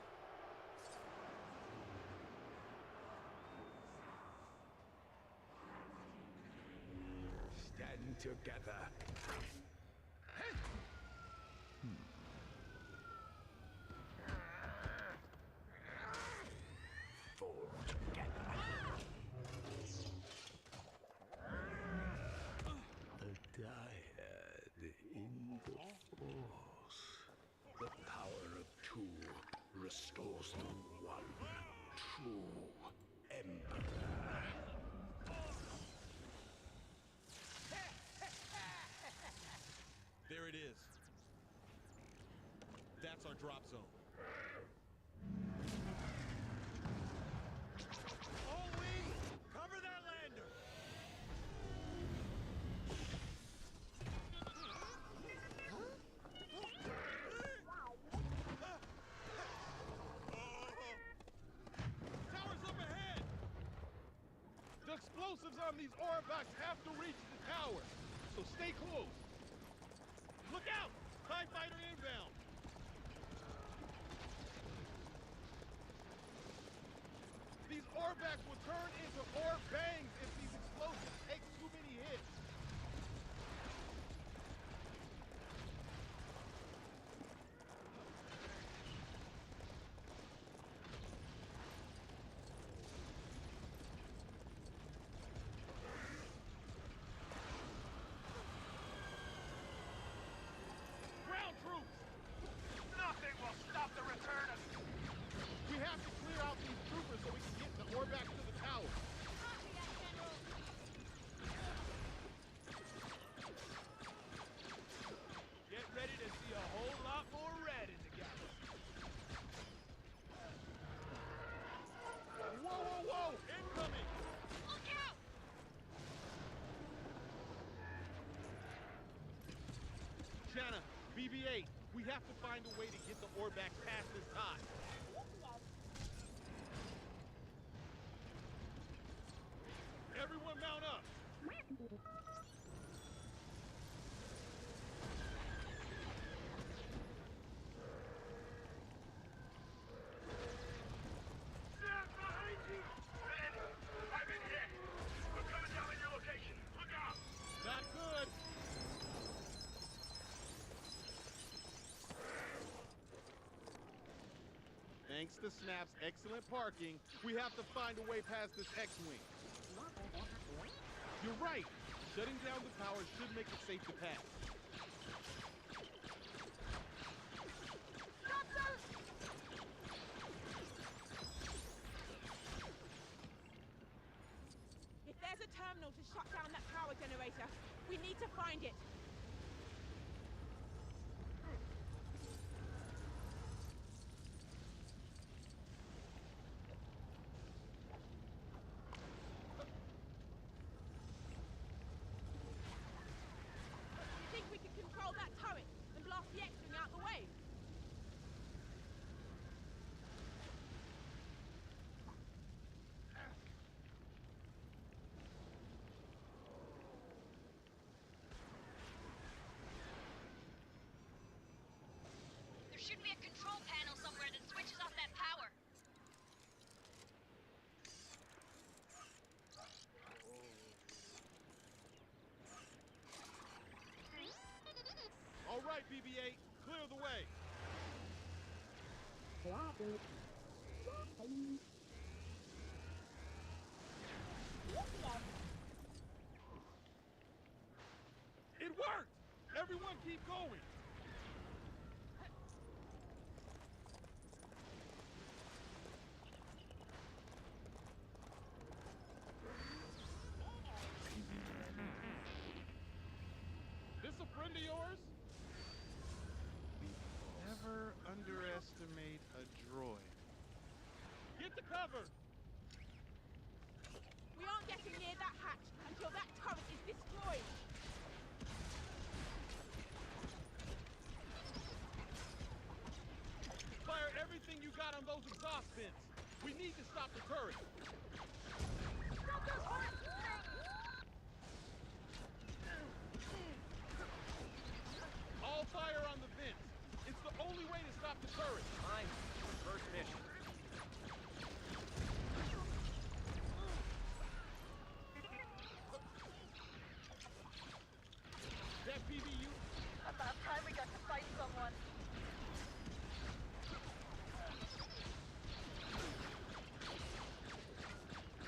Stand together. Fall together. A dyad in the force. The power of two restores the one true emperor. There it is. That's our drop zone. All wings, cover that lander! Tower's up ahead! The explosives on these Orbaks have to reach the tower, so stay close. Look out! TIE fighter inbound! These Orbaks will turn into Orbangs if these explosives take too many hits. Ground troops! Nothing will stop the return of... We have to clear out these troopers so we can get the Orbaks to the tower. Get ready to see a whole lot more red in the galaxy. Whoa, whoa, whoa! Incoming! Look out! Shanna, BB-8, we have to find a way to get the Orbaks past this tie. Everyone mount up! Stand behind you! Ben, I've been hit! We're coming down on your location. Look out! Not good! Thanks to Snap's excellent parking, we have to find a way past this X-Wing. You're right! Shutting down the tower should make it safe to pass. If there's a terminal to shut down that power generator, we need to find it. Think we can control that turret and blast the X-Wing out the way? There should be a control panel somewhere that switches off that power. All right, BB-8, clear the way. It worked! Everyone keep going! This a friend of yours? Never underestimate a droid. Get to cover! We aren't getting near that hatch until that turret is destroyed. Fire everything you got on those exhaust vents. We need to stop the turret. Stop those horses! All fire on the vents. It's the only way to stop the turret. Fine. First mission. That PBU? About time we got to fight someone.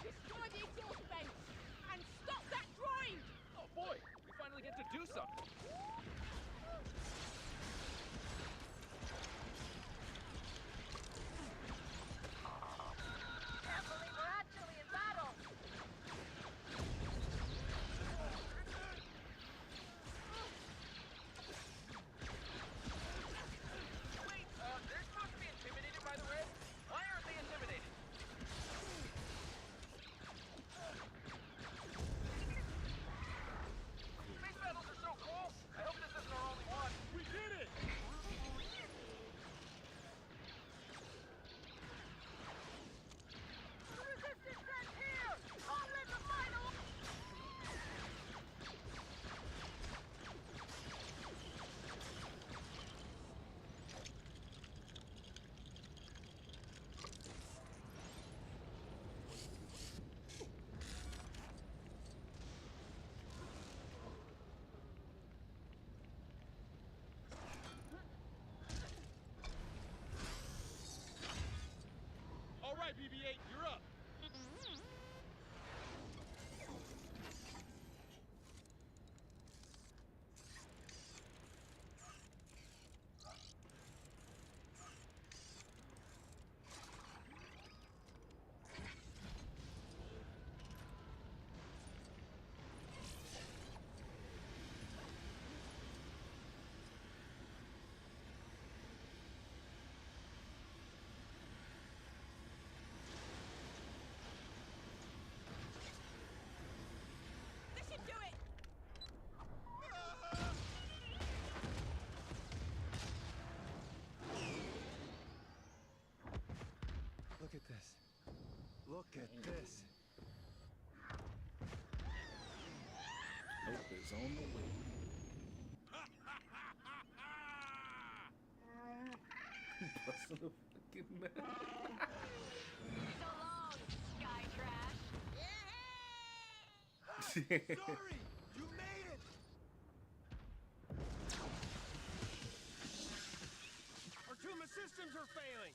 Destroy the exhaust vents and stop that droid! Oh boy, we finally get to do something. Can't believe we're actually in battle. Wait, they're supposed to be intimidated, by the way? Why aren't they intimidated? Space battles are so cool. I hope this isn't our only one. We did it! The resistance ends here! Long live the final! All right, BB-8, you're up. This should do it! Look at this. Look at this. Hope is on the way. Busting a fucking mouth. So long, sky trash. Sorry! You made it! Our Tuma systems are failing.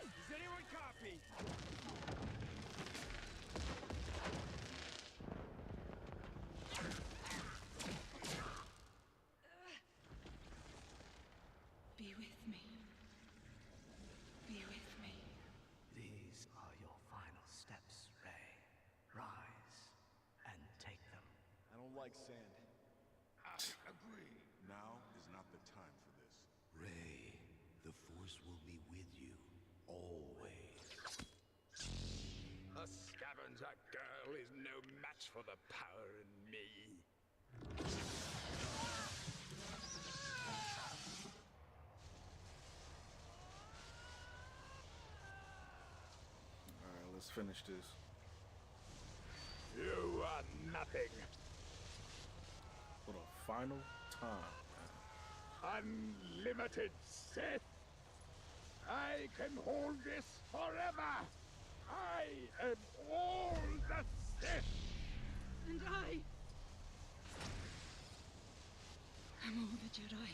Does anyone copy? Be with me. Be with me. These are your final steps, Rey. Rise and take them. I don't like sand. I agree. Now is not the time for this. Rey, the Force will be with you, always. A scavenger girl is no match for the power in me. Alright, let's finish this. You are nothing. For the final time. Unlimited Sith. I can hold this forever. I am all the Sith. And I am all the Jedi.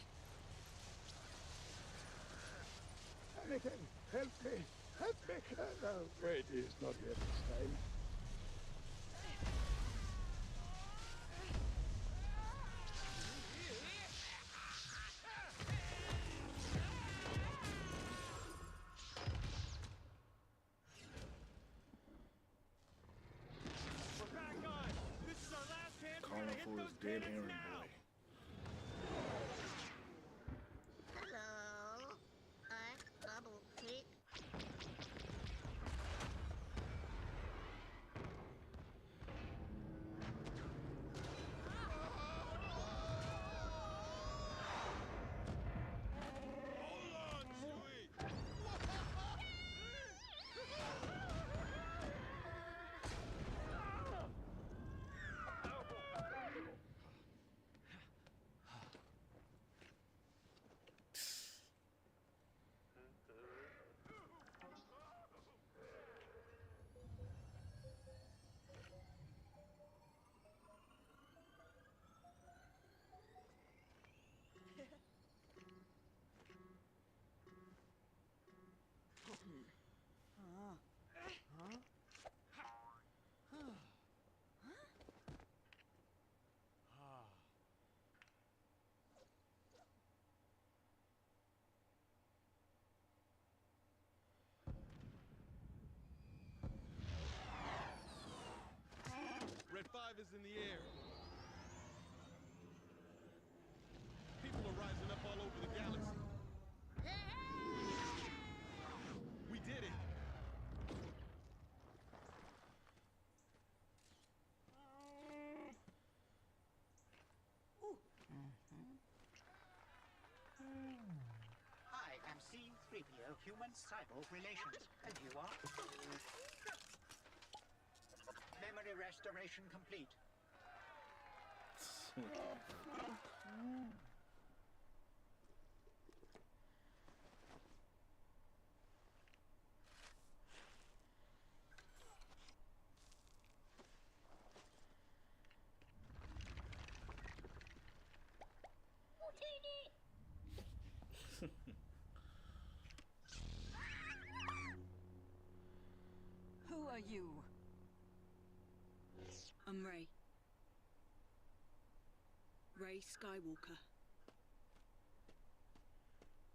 Anakin, help me. Help me. No, wait, he's not here this time. just dead errand boy. Hello. I'm Double Peak. Red 5 is in the air. People are rising up all over the galaxy. We did it. I am C-3PO Human-Cyborg Relations. And you are? Memory restoration complete. Who are you? I'm Rey. Rey Skywalker.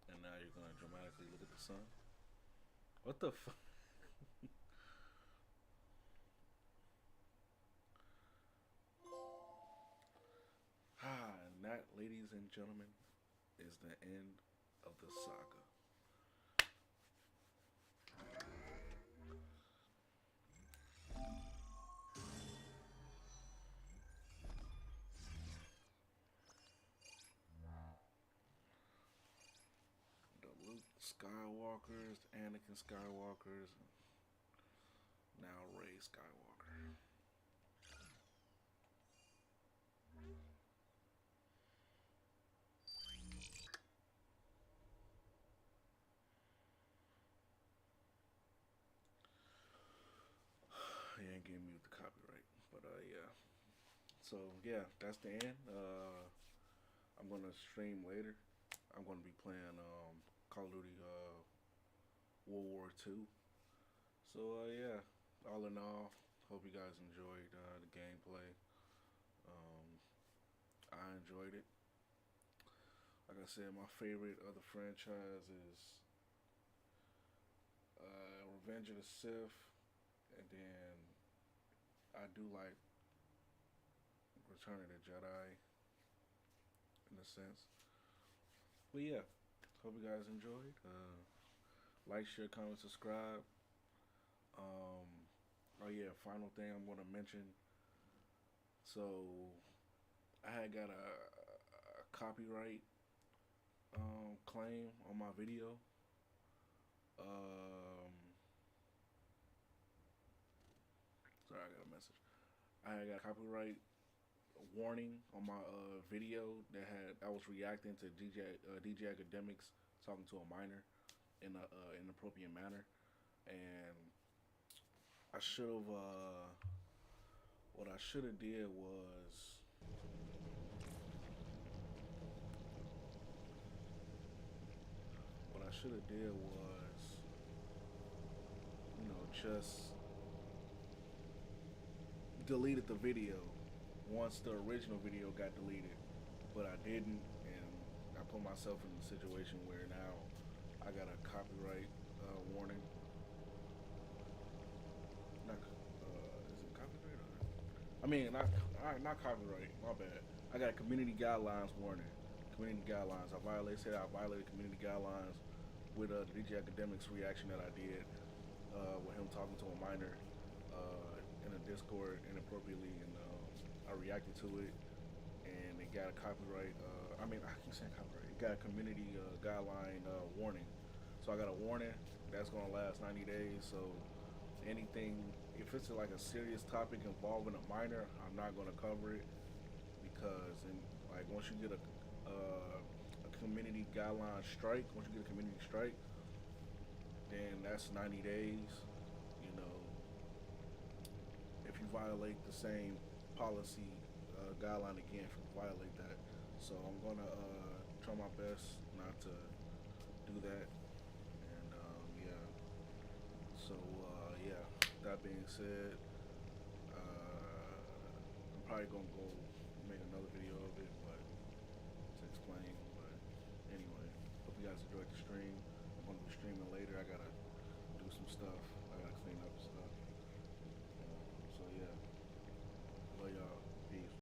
And now you're gonna dramatically look at the sun? What the fuck? And that, ladies and gentlemen, is the end of the saga. The Luke Skywalkers, Anakin Skywalkers, now Rey Skywalker. He ain't getting me with the copyright, but yeah. So yeah, that's the end. I'm gonna stream later. I'm gonna be playing Call of Duty World War II. So yeah, all in all, hope you guys enjoyed the gameplay. I enjoyed it. Like I said, my favorite of the franchise is Revenge of the Sith, and then I do like Return of the Jedi in a sense. But yeah, hope you guys enjoyed. Like, share, comment, subscribe. Oh yeah, final thing I'm gonna mention. So I had got a copyright claim on my video. Sorry, I got a message. I had got a copyright warning on my video I was reacting to DJ Academics talking to a minor in an inappropriate manner, and I should have. What I should have did was. What I should have did was, just deleted the video once the original video got deleted, but I didn't, and I put myself in a situation where now I got a copyright warning. Not, is it copyright? I mean, not copyright. My bad. I got community guidelines warning. Community guidelines. I violated community guidelines with the DJ Academics reaction that I did with him talking to a minor in a Discord inappropriately, and I reacted to it, and it got a copyright. I keep saying copyright. It got a community guideline warning. So I got a warning that's gonna last 90 days. So anything, if it's like a serious topic involving a minor, I'm not gonna cover it because, like, once you get a community guideline strike, then that's 90 days. You know, if you violate the same policy guideline again, if you violate that. So I'm gonna try my best not to do that. And yeah. So yeah. That being said, I'm probably gonna go make another video of it, but to explain. But anyway, hope you guys enjoyed the stream. I'm gonna be streaming later. I gotta do some stuff. I gotta clean up stuff. So yeah, love y'all.